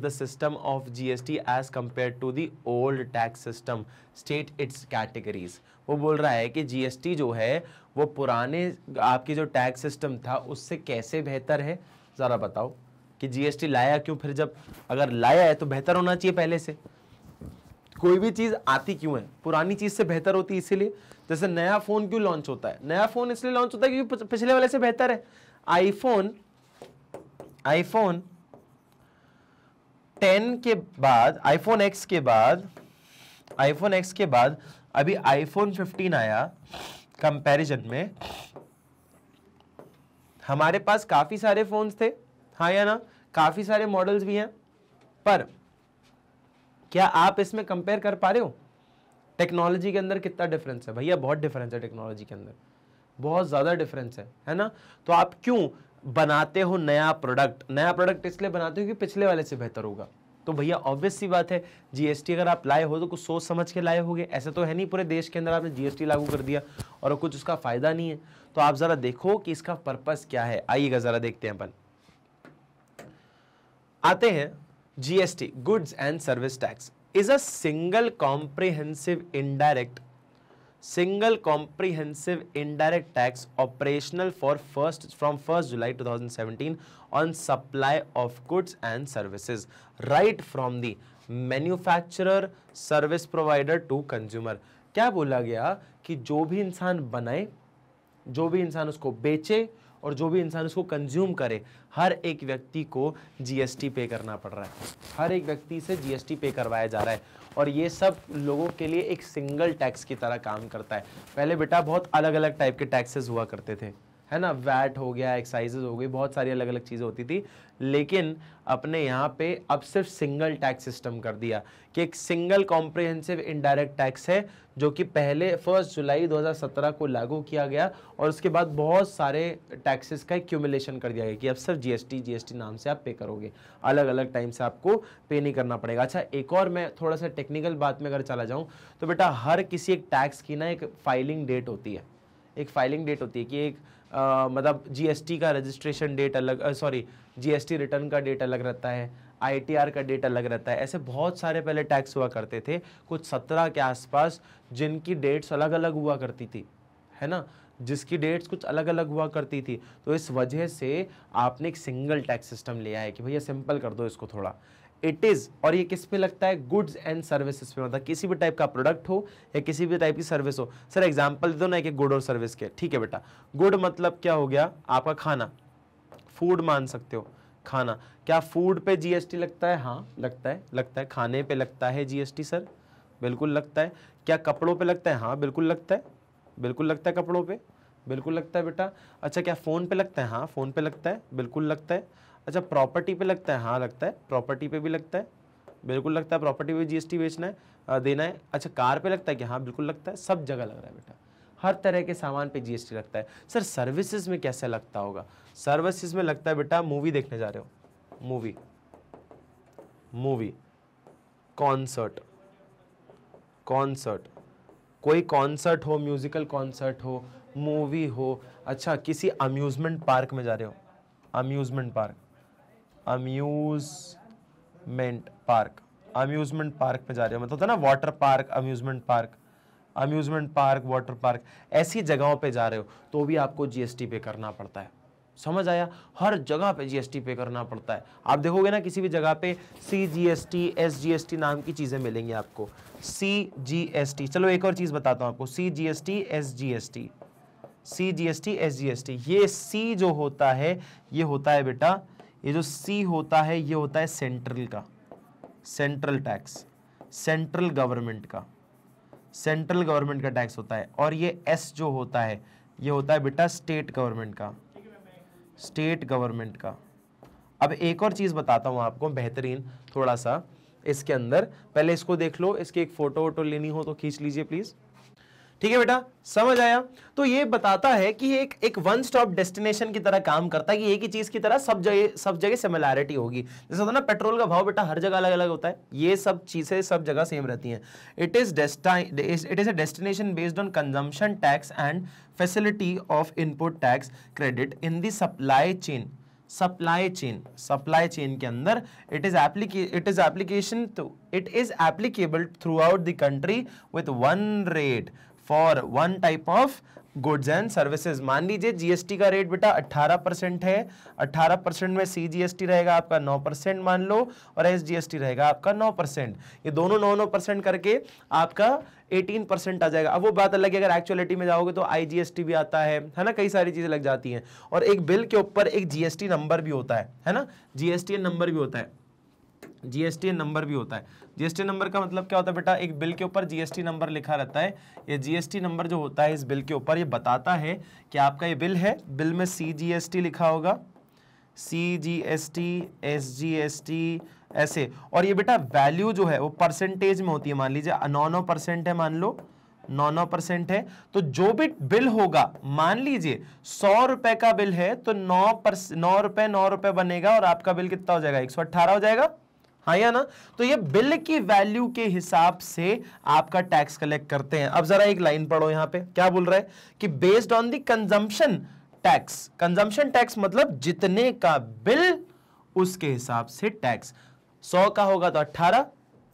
the system of GST as compare to the old tax system, state its categories. वो बोल रहा है कि जीएसटी जो है वो पुराने आपकी जो टैक्स सिस्टम था उससे कैसे बेहतर है, जरा बताओ कि जीएसटी लाया क्यों, फिर जब अगर लाया है तो बेहतर होना चाहिए पहले से। कोई भी चीज आती क्यों है, पुरानी चीज से बेहतर होती है इसीलिए। जैसे नया फोन क्यों लॉन्च होता है, नया फोन इसलिए लॉन्च होता है क्योंकि पिछले वाले से बेहतर है। आईफोन 10 के बाद, आईफोन एक्स के बाद अभी आईफोन 15 आया, कंपैरिजन में हमारे पास काफी सारे फोन्स थे, हाँ या ना, काफी सारे मॉडल्स भी हैं, पर क्या आप इसमें कंपेयर कर पा रहे हो टेक्नोलॉजी के अंदर कितना डिफरेंस है भैया, बहुत डिफरेंस है टेक्नोलॉजी के अंदर, बहुत ज़्यादा डिफरेंस है ना। तो आप क्यों बनाते हो नया प्रोडक्ट, नया प्रोडक्ट इसलिए बनाते हो कि पिछले वाले से बेहतर होगा। तो भैया ऑब्वियस सी बात है, जीएसटी अगर आप लाए हो तो कुछ सोच समझ के लाए होगे, ऐसे तो है नहीं पूरे देश के अंदर आपने जीएसटी लागू कर दिया और कुछ उसका फायदा नहीं है। तो आप जरा देखो कि इसका पर्पस क्या है, आइएगा जरा देखते हैं अपन। आते हैं, GST goods and service tax is a single comprehensive indirect tax operational from 1st July 2017 on supply of goods and services right from the manufacturer service provider to consumer। क्या बोला गया कि जो भी इंसान बनाए, जो भी इंसान उसको बेचे और जो भी इंसान उसको कंज्यूम करे, हर एक व्यक्ति को जीएसटी पे करना पड़ रहा है, हर एक व्यक्ति से जीएसटी पे करवाया जा रहा है। और ये सब लोगों के लिए एक सिंगल टैक्स की तरह काम करता है। पहले बेटा बहुत अलग अलग टाइप के टैक्सेस हुआ करते थे, है ना, वैट हो गया, एक्साइजेज हो गई, बहुत सारी अलग अलग चीज़ें होती थी, लेकिन अपने यहाँ पे अब सिर्फ सिंगल टैक्स सिस्टम कर दिया कि एक सिंगल कॉम्प्रिहेंसिव इनडायरेक्ट टैक्स है जो कि पहले 1 जुलाई 2017 को लागू किया गया और उसके बाद बहुत सारे टैक्सेस का एक्यूमुलेशन कर दिया गया कि अब सिर्फ जीएसटी नाम से आप पे करोगे, अलग अलग टाइम से आपको पे नहीं करना पड़ेगा। अच्छा, एक और मैं थोड़ा सा टेक्निकल बात में अगर चला जाऊँ तो बेटा हर किसी एक टैक्स की ना एक फाइलिंग डेट होती है, एक फाइलिंग डेट होती है कि एक मतलब जीएसटी का रजिस्ट्रेशन डेट अलग, जीएसटी रिटर्न का डेट अलग रहता है, आईटीआर का डेट अलग रहता है। ऐसे बहुत सारे पहले टैक्स हुआ करते थे, कुछ 17 के आसपास, जिनकी डेट्स अलग अलग हुआ करती थी, है ना, जिसकी डेट्स कुछ अलग अलग हुआ करती थी। तो इस वजह से आपने एक सिंगल टैक्स सिस्टम लिया है कि भैया सिंपल कर दो इसको थोड़ा। इट इज, और ये किस पे लगता है, गुड्स एंड सर्विसेज पे, मतलब किसी भी टाइप का प्रोडक्ट हो या किसी भी टाइप की सर्विस हो। सर एग्जांपल दो ना कि गुड और सर्विस के। ठीक है बेटा, गुड मतलब क्या हो गया, आपका खाना, फूड मान सकते हो, खाना। क्या फूड पे जीएसटी लगता है? हाँ लगता है, लगता है। खाने पे लगता है जीएसटी सर, बिल्कुल लगता है। क्या कपड़ों पे लगता है? हाँ बिल्कुल लगता है, बिल्कुल लगता है, कपड़ों पे बिल्कुल लगता है बेटा। अच्छा, क्या फोन पे लगता है? हाँ फोन पे लगता है, बिल्कुल लगता है। अच्छा, प्रॉपर्टी पे लगता है? हाँ लगता है, प्रॉपर्टी पे भी लगता है, बिल्कुल लगता है, प्रॉपर्टी पे जीएसटी बेचना है, देना है। अच्छा, कार पे लगता है कि? हाँ बिल्कुल लगता है, सब जगह लग रहा है बेटा, हर तरह के सामान पे जीएसटी लगता है। सर सर्विसेज में कैसे लगता होगा? सर्विसेज में लगता है बेटा, मूवी देखने जा रहे हो, मूवी, कॉन्सर्ट, कोई कॉन्सर्ट हो, म्यूजिकल कॉन्सर्ट हो, मूवी हो। अच्छा, किसी अम्यूजमेंट पार्क में जा रहे हो, अम्यूजमेंट पार्क में जा रहे हो, मतलब होता है ना water park, amusement park, water park, ऐसी जगहों पे जा रहे हो तो भी आपको जीएसटी पे करना पड़ता है। समझ आया? हर जगह पे जीएसटी पे करना पड़ता है। आप देखोगे ना किसी भी जगह पे सीजीएसटी, एसजीएसटी नाम की चीजें मिलेंगी आपको, सीजीएसटी। चलो एक और चीज बताता हूं आपको, सीजीएसटी, एसजीएसटी। ये सी जो होता है, ये होता है बेटा, ये जो सी होता है ये होता है सेंट्रल का, सेंट्रल टैक्स, सेंट्रल गवर्नमेंट का टैक्स होता है। और ये एस जो होता है ये होता है बेटा स्टेट गवर्नमेंट का। अब एक और चीज बताता हूं आपको बेहतरीन थोड़ा सा इसके अंदर, पहले इसको देख लो, इसकी एक फोटो लेनी हो तो खींच लीजिए प्लीज। ठीक है बेटा, समझ आया? तो ये बताता है कि एक वन स्टॉप डेस्टिनेशन की तरह काम करता है कि एक ही चीज की तरह सब जगह सिमिलैरिटी होगी। जैसे होता है ना पेट्रोल का भाव बेटा हर जगह अलग अलग होता है, ये सब चीजें सब जगह सेम रहती हैं। It is a destination based on consumption tax and facility of input tax credit in the supply chain के अंदर it is applicable through out the country with one rate for one type of goods and services. मान लीजिए GST का rate बेटा 18% है, 18% में CGST रहेगा आपका 9% मान लो, और एसजीएसटी रहेगा आपका 9%। ये दोनों 9% करके आपका 18% आ जाएगा। अब वो बात अलग है, अगर एक्चुअलिटी में जाओगे तो आईजीएसटी भी आता है ना, कई सारी चीजें लग जाती हैं। और एक बिल के ऊपर एक जीएसटी नंबर भी होता है ना, जीएसटी नंबर भी होता है। जीएसटी नंबर का मतलब क्या होता है बेटा, एक बिल के ऊपर जीएसटी नंबर लिखा रहता है। ये जीएसटी नंबर जो होता है इस बिल के ऊपर ये बताता है कि आपका ये बिल है, बिल में सीजीएसटी लिखा होगा, सीजीएसटी, एसजीएसटी, ऐसे, और ये बेटा वैल्यू जो है वो परसेंटेज में होती है। मान लीजिए 9% है, मान लो 9% है, तो जो भी बिल होगा, मान लीजिए 100 रुपए का बिल है तो 9 रुपए बनेगा, और आपका बिल कितना हो जाएगा, 118 हो जाएगा, हाँ या ना। तो ये बिल की वैल्यू के हिसाब से आपका टैक्स कलेक्ट करते हैं। अब जरा एक लाइन पढ़ो, यहां पे क्या बोल रहा है कि based on the consumption tax, consumption tax मतलब जितने का बिल उसके हिसाब से टैक्स। 100 का होगा तो 18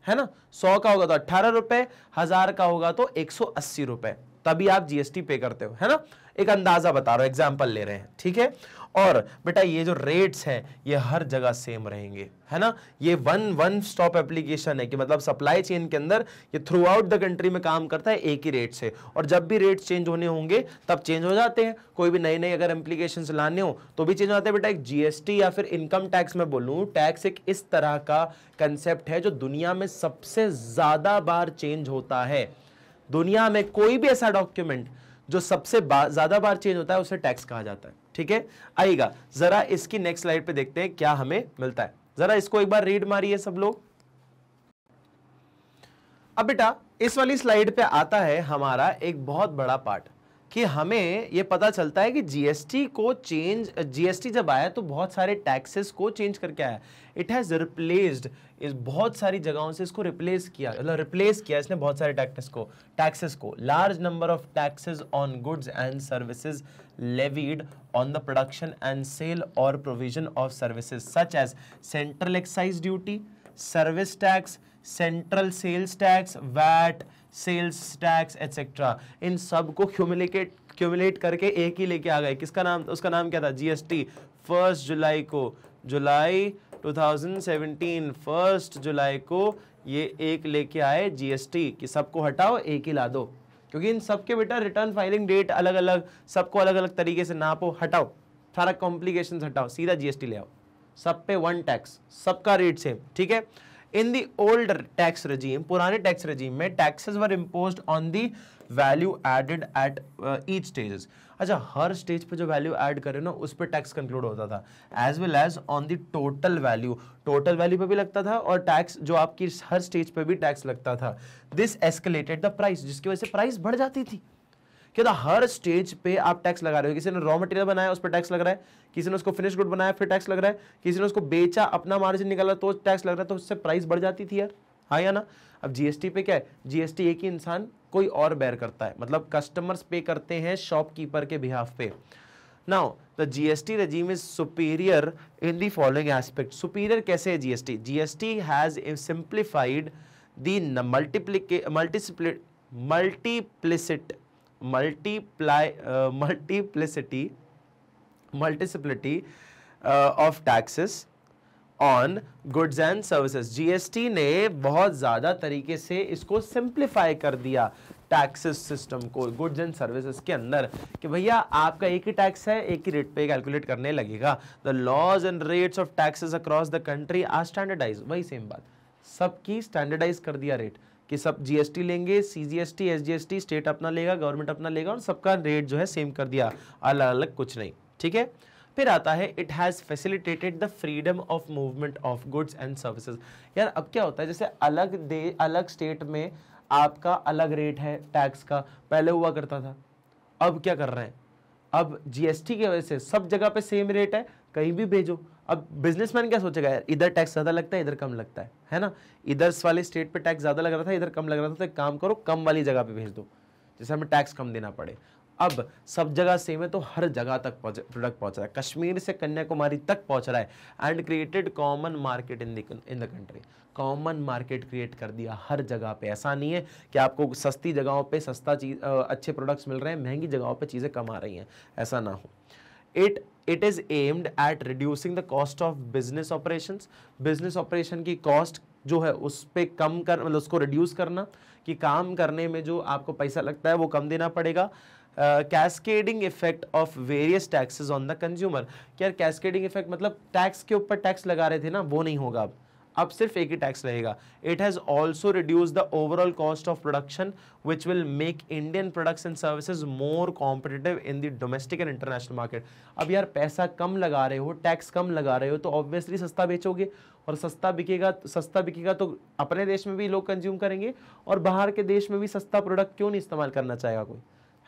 है ना, 100 का होगा तो 18 रुपए, 1000 का होगा तो 180 रुपए, तभी आप जीएसटी पे करते हो, है ना। एक अंदाजा बता रहा हूं, एग्जांपल ले रहे हैं, ठीक है। और बेटा ये जो रेट्स हैं ये हर जगह सेम रहेंगे, है ना। ये वन स्टॉप एप्लीकेशन है कि मतलब सप्लाई चेन के अंदर ये थ्रू आउट द कंट्री में काम करता है एक ही रेट से, और जब भी रेट्स चेंज होने होंगे तब चेंज हो जाते हैं। कोई भी नई नई अगर एप्लीकेशंस लाने हो तो भी चेंज हो जाते हैं। बेटा एक जीएसटी या फिर इनकम टैक्स में बोलूं, टैक्स एक इस तरह का कंसेप्ट है जो दुनिया में सबसे ज्यादा बार चेंज होता है। दुनिया में कोई भी ऐसा डॉक्यूमेंट जो सबसे ज्यादा बार चेंज होता है उसे टैक्स कहा जाता है, ठीक है। आइएगा जरा इसकी नेक्स्ट स्लाइड पे देखते हैं क्या हमें मिलता है। जरा इसको एक बार रीड मारिए सब लोग। अब बेटा इस वाली स्लाइड पे आता है हमारा एक बहुत बड़ा पार्ट कि हमें यह पता चलता है कि जीएसटी जब आया तो बहुत सारे टैक्सेस को चेंज करके आया। इट हैज रिप्लेस्ड, इस बहुत सारी जगहों से इसको रिप्लेस किया इसने बहुत सारे टैक्सेस को। Large number of taxes on goods and services levied on the production and sale or provision of services such as central excise duty, service tax, central sales tax, VAT, sales tax, etc. इन सब को cumulate करके एक ही लेके आ गए। किसका नाम, उसका नाम क्या था, जीएसटी। 1 जुलाई को, जुलाई 2017, 1 जुलाई को ये एक लेके आए जीएसटी कि सबको हटाओ एक ही ला दो, क्योंकि इन सबके बेटा रिटर्न फाइलिंग डेट अलग अलग, सबको अलग अलग तरीके से नापो, हटाओ सारा कॉम्प्लिकेशंस, हटाओ, सीधा जीएसटी ले आओ, सब पे वन टैक्स, सबका रेट सेम, ठीक है। In the old tax regime, पुराने टैक्स रेजीम में taxes were imposed on the value added at each stages. अच्छा, हर स्टेज पे जो वैल्यू ऐड करे ना उस पर टैक्स कंक्लूड होता था, as well as on the total value पे भी लगता था, और टैक्स जो आपकी हर स्टेज पे भी टैक्स लगता था। दिस एस्केलेटेड द प्राइस, जिसकी वजह से प्राइस बढ़ जाती थी। क्या हर स्टेज पे आप टैक्स लगा रहे हो, किसी ने रॉ मटेरियल बनाया उस पर टैक्स लग रहा है, किसी ने उसको फिनिश गुड बनाया फिर टैक्स लग रहा है, किसी ने उसको बेचा अपना मार्जिन निकाला तो टैक्स लग रहा है, तो उससे प्राइस बढ़ जाती थी यार, हाँ या ना। अब जीएसटी पे क्या है, जीएसटी एक ही इंसान कोई और बेयर करता है, मतलब कस्टमर्स पे करते हैं शॉपकीपर के बिहाफ पे। Now the GST regime is superior in the following aspect. Superior कैसे है GST? GST has simplified the multiplicity of taxes on goods and services। GST ने बहुत ज्यादा तरीके से इसको सिंप्लीफाई कर दिया टैक्सेस सिस्टम को गुड्स एंड सर्विसेज के अंदर, कि भैया आपका एक ही टैक्स है, एक ही रेट पे कैलकुलेट करने लगेगा। The laws and rates of taxes across the country are standardize, वही सेम बात, सबकी स्टैंडर्डाइज कर दिया रेट, कि सब जीएसटी लेंगे, सीजीएसटी, एसजीएसटी, स्टेट अपना लेगा, गवर्नमेंट अपना लेगा, और सबका रेट जो है सेम कर दिया, अलग अलग कुछ नहीं, ठीक है। फिर आता है it has facilitated the freedom of movement of goods and services. यार अब क्या होता है, जैसे अलग स्टेट में आपका अलग रेट है टैक्स का, पहले हुआ करता था, अब क्या कर रहे हैं, अब जीएसटी की वजह से सब जगह पे सेम रेट है, कहीं भी भेजो। अब बिजनेसमैन क्या सोचेगा, यार इधर टैक्स ज्यादा लगता है, इधर कम लगता है ना, इधर वाले स्टेट पे टैक्स ज्यादा लग रहा था, इधर कम लग रहा था, तो एक काम करो कम वाली जगह पे भेज दो, जैसे हमें टैक्स कम देना पड़े। अब सब जगह सेम है तो हर जगह तक प्रोडक्ट पहुंच रहा है, कश्मीर से कन्याकुमारी तक पहुंच रहा है, and created common market in the country. Common market create कर दिया हर जगह पे। ऐसा नहीं है कि आपको सस्ती जगहों पे सस्ता चीज अच्छे प्रोडक्ट्स मिल रहे हैं, महंगी जगहों पे चीजें कम आ रही हैं, ऐसा ना हो। It is aimed at reducing the cost of business operations. Business operation की कॉस्ट जो है उस पे कम कर, मतलब उसको रिड्यूस करना, कि काम करने में जो आपको पैसा लगता है वो कम देना पड़ेगा। Cascading effect of various taxes on the consumer. क्या कैस्केडिंग इफेक्ट मतलब टैक्स के ऊपर टैक्स लगा रहे थे ना, वो नहीं होगा। अब सिर्फ एक ही टैक्स रहेगा। It has also reduce the overall cost of production which will make Indian products and services more competitive in the domestic and international market. अब यार पैसा कम लगा रहे हो, टैक्स कम लगा रहे हो, तो ऑब्वियसली सस्ता बेचोगे, और सस्ता बिकेगा तो अपने देश में भी लोग कंज्यूम करेंगे, और बाहर के देश में भी सस्ता प्रोडक्ट क्यों नहीं इस्तेमाल करना चाहेगा कोई,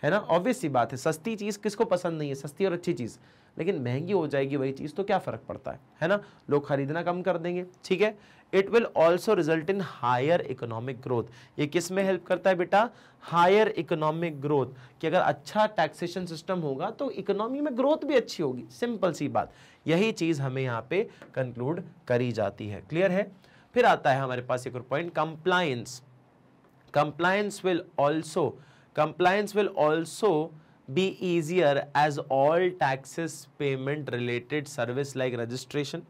है ना। ऑब्वियस सी बात है, सस्ती चीज किसको पसंद नहीं है, सस्ती और अच्छी चीज, लेकिन महंगी हो जाएगी वही चीज तो क्या फर्क पड़ता है ना, लोग खरीदना कम कर देंगे, ठीक है। It will also result in higher economic growth. ये किस में हेल्प करता है बेटा, हायर इकोनॉमिक ग्रोथ, कि अगर अच्छा टैक्सेशन सिस्टम होगा तो इकोनॉमी में ग्रोथ भी अच्छी होगी, सिंपल सी बात। यही चीज हमें यहाँ पे कंक्लूड करी जाती है, क्लियर है। फिर आता है हमारे पास एक और point, compliance. Compliance will also be easier as all taxes payment related service like registration.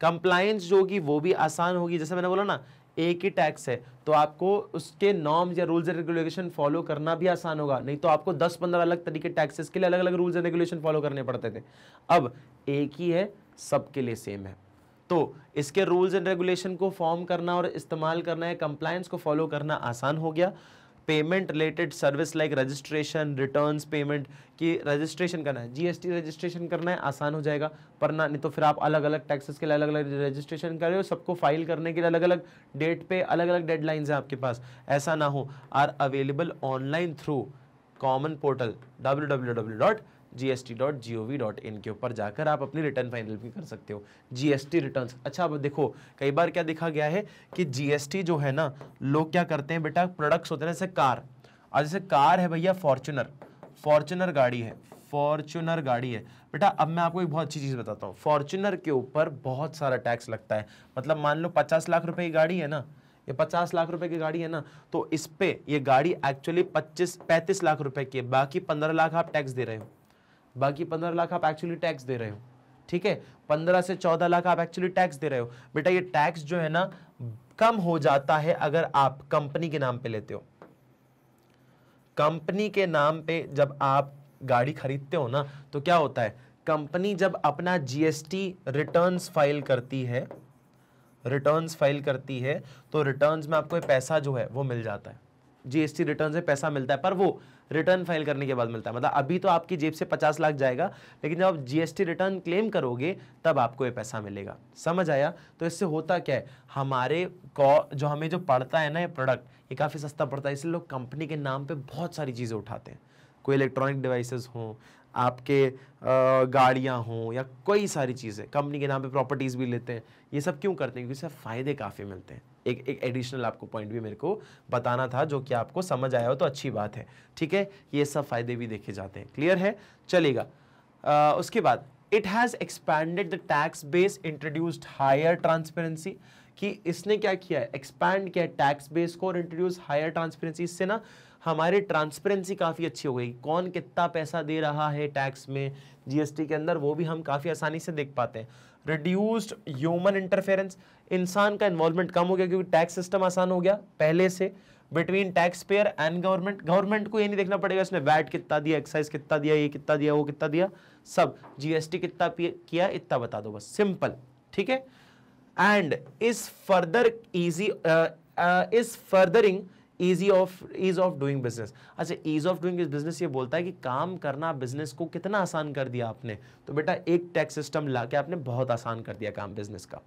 Compliance जो होगी वो भी आसान होगी, जैसे मैंने बोला ना, एक ही टैक्स है तो आपको उसके नॉर्म्स या रूल्स एंड रेगुलेशन फॉलो करना भी आसान होगा, नहीं तो आपको 10-15 अलग तरीके टैक्सेस के लिए अलग अलग रूल्स एंड रेगुलेशन फॉलो करने पड़ते थे। अब एक ही है, सबके लिए सेम है, तो इसके रूल्स एंड रेगुलेशन को फॉर्म करना और इस्तेमाल करना है, कंप्लायंस को फॉलो करना आसान हो गया। Payment related service like registration, returns payment की रजिस्ट्रेशन करना है, जीएसटी रजिस्ट्रेशन करना है, आसान हो जाएगा। पर ना, नहीं तो फिर आप अलग अलग टैक्सेस के लिए अलग अलग रजिस्ट्रेशन कर रहे हो, सबको फाइल करने के लिए अलग अलग डेट पे अलग अलग डेडलाइंस हैं आपके पास, ऐसा ना हो। Are available online through common portal www.gst.gov.in के ऊपर जाकर आप अपनी रिटर्न फाइनल भी कर सकते हो, जीएसटी रिटर्न्स। अच्छा, अब देखो कई बार क्या देखा गया है कि जीएसटी जो है ना, लोग क्या करते हैं बेटा, प्रोडक्ट्स होते हैं जैसे कार, और जैसे कार है भैया फॉर्च्यूनर गाड़ी है बेटा। अब मैं आपको एक बहुत अच्छी चीज बताता हूँ, फॉर्च्यूनर के ऊपर बहुत सारा टैक्स लगता है। मतलब मान लो 50 लाख रुपए की गाड़ी है ना, ये 50 लाख रुपए की गाड़ी है ना, तो इस पे ये गाड़ी एक्चुअली 35 लाख रुपए की है, बाकी 15 लाख आप टैक्स दे रहे हो, बाकी 15 लाख आप एक्चुअली टैक्स दे रहे हो, ठीक है। 15 से 14 लाख आप एक्चुअली टैक्स दे रहे हो बेटा। ये टैक्स जो है ना कम हो जाता है अगर आप कंपनी के नाम पे लेते हो। कंपनी के नाम पे जब आप गाड़ी खरीदते हो ना, तो क्या होता है, कंपनी जब अपना जीएसटी रिटर्न्स फाइल करती है, तो रिटर्न्स में आपको पैसा जो है वो मिल जाता है, जीएसटी रिटर्न से पैसा मिलता है, पर वो रिटर्न फाइल करने के बाद मिलता है। मतलब अभी तो आपकी जेब से 50 लाख जाएगा, लेकिन जब आप जीएसटी रिटर्न क्लेम करोगे तब आपको ये पैसा मिलेगा, समझ आया। तो इससे होता क्या है, हमारे जो हमें जो पड़ता है ना ये प्रोडक्ट, ये काफ़ी सस्ता पड़ता है, इसलिए लोग कंपनी के नाम पे बहुत सारी चीज़ें उठाते हैं, कोई इलेक्ट्रॉनिक डिवाइसेस हों, आपके गाड़ियाँ हों, या कोई सारी चीज़ें कंपनी के नाम पे प्रॉपर्टीज़ भी लेते हैं। ये सब क्यों करते हैं, क्योंकि इससे फ़ायदे काफ़ी मिलते हैं। एक एडिशनल आपको पॉइंट भी मेरे को बताना था, जो कि आपको समझ आया हो तो अच्छी बात है, ठीक है। ये सब फायदे भी देखे जाते हैं, क्लियर है, चलेगा। उसके बाद it has expanded the tax base, introduced higher transparency, कि इसने क्या किया है, एक्सपैंड किया टैक्स बेस को और इंट्रोड्यूस हायर ट्रांसपेरेंसी। इससे ना हमारी ट्रांसपेरेंसी काफ़ी अच्छी हो गई, कौन कितना पैसा दे रहा है टैक्स में, जीएसटी के अंदर, वो भी हम काफ़ी आसानी से देख पाते हैं। रिड्यूस्ड ह्यूमन इंटरफेरेंस, इंसान का इन्वॉल्वमेंट कम हो गया क्योंकि टैक्स सिस्टम आसान हो गया पहले से। Between tax payer and government को ये नहीं देखना पड़ेगा इसने वैट कितना दिया, एक्साइज कितना दिया, ये कितना दिया, वो कितना दिया, सब जीएसटी कितना किया इतना बता दो बस, सिंपल, ठीक है। And is furthering ease of doing business. अच्छा, ईज ऑफ डूइंग बिजनेस ये बोलता है कि काम करना बिजनेस को कितना आसान कर दिया आपने, तो बेटा एक टैक्स सिस्टम लाके आपने बहुत आसान कर दिया काम बिजनेस का,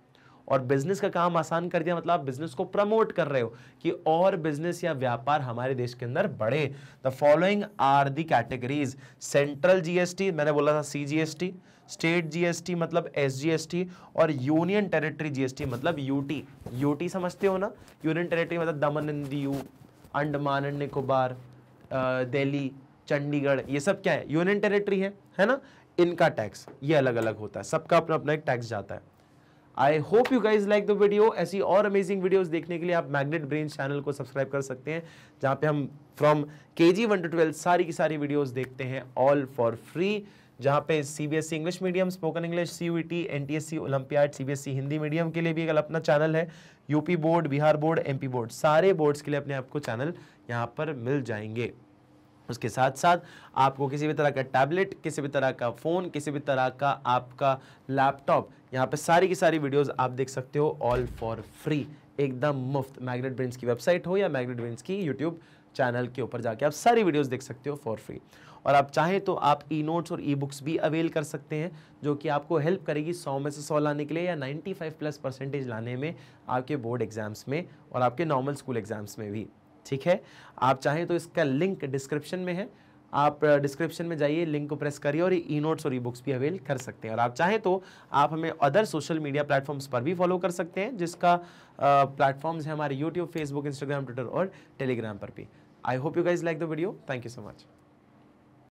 और बिजनेस का काम आसान कर दिया मतलब आप बिजनेस को प्रमोट कर रहे हो कि और बिजनेस या व्यापार हमारे देश के अंदर बढ़े। The following are the categories, central GST, मैंने बोला था सीजीएसटी, स्टेट जीएसटी मतलब एसजीएसटी, और यूनियन टेरिटरी जीएसटी मतलब यूटी। यूटी समझते हो ना, यूनियन टेरिटरी मतलब दमन एंड दीव, अंडमान एंड निकोबार, दिल्ली, चंडीगढ़, ये सब क्या है, यूनियन टेरिटरी है ना। इनका टैक्स ये अलग अलग होता है, सबका अपना अपना एक टैक्स जाता है। I hope you guys like the video. ऐसी और अमेजिंग वीडियोस देखने के लिए आप मैग्नेट ब्रेन्स चैनल को सब्सक्राइब कर सकते हैं, जहां पे हम फ्रॉम KG 1 to 12 सारी की सारी वीडियोस देखते हैं, ऑल फॉर फ्री, जहां पे CBSE English medium, spoken English, CUET, NTSC, olympiad, CBSE Hindi medium के लिए भी एक अपना चैनल है, UP board, Bihar board, MP board, सारे बोर्ड्स के लिए अपने आपको चैनल यहाँ पर मिल जाएंगे। उसके साथ साथ आपको किसी भी तरह का टैबलेट, किसी भी तरह का फ़ोन, किसी भी तरह का आपका लैपटॉप, यहाँ पे सारी की सारी वीडियोस आप देख सकते हो ऑल फॉर फ्री, एकदम मुफ्त। मैग्नेट ब्रेन्स की वेबसाइट हो या मैग्नेट ब्रेन्स की यूट्यूब चैनल के ऊपर जाके आप सारी वीडियोस देख सकते हो फॉर फ्री। और आप चाहें तो आप ई नोट्स और ई बुक्स भी अवेल कर सकते हैं, जो कि आपको हेल्प करेगी 100 में से 100 लाने के लिए या 95+ % लाने में आपके बोर्ड एग्जाम्स में और आपके नॉर्मल स्कूल एग्जाम्स में भी। ठीक है, आप चाहें तो इसका लिंक डिस्क्रिप्शन में है, आप डिस्क्रिप्शन में जाइए, लिंक को प्रेस करिए और ई नोट्स और ई बुक्स भी अवेल कर सकते हैं। और आप चाहें तो आप हमें अदर सोशल मीडिया प्लेटफॉर्म्स पर भी फॉलो कर सकते हैं, जिसका प्लेटफॉर्म्स है हमारे यूट्यूब, फेसबुक, इंस्टाग्राम, ट्विटर और टेलीग्राम पर भी। I hope you guys like the video. Thank you so much.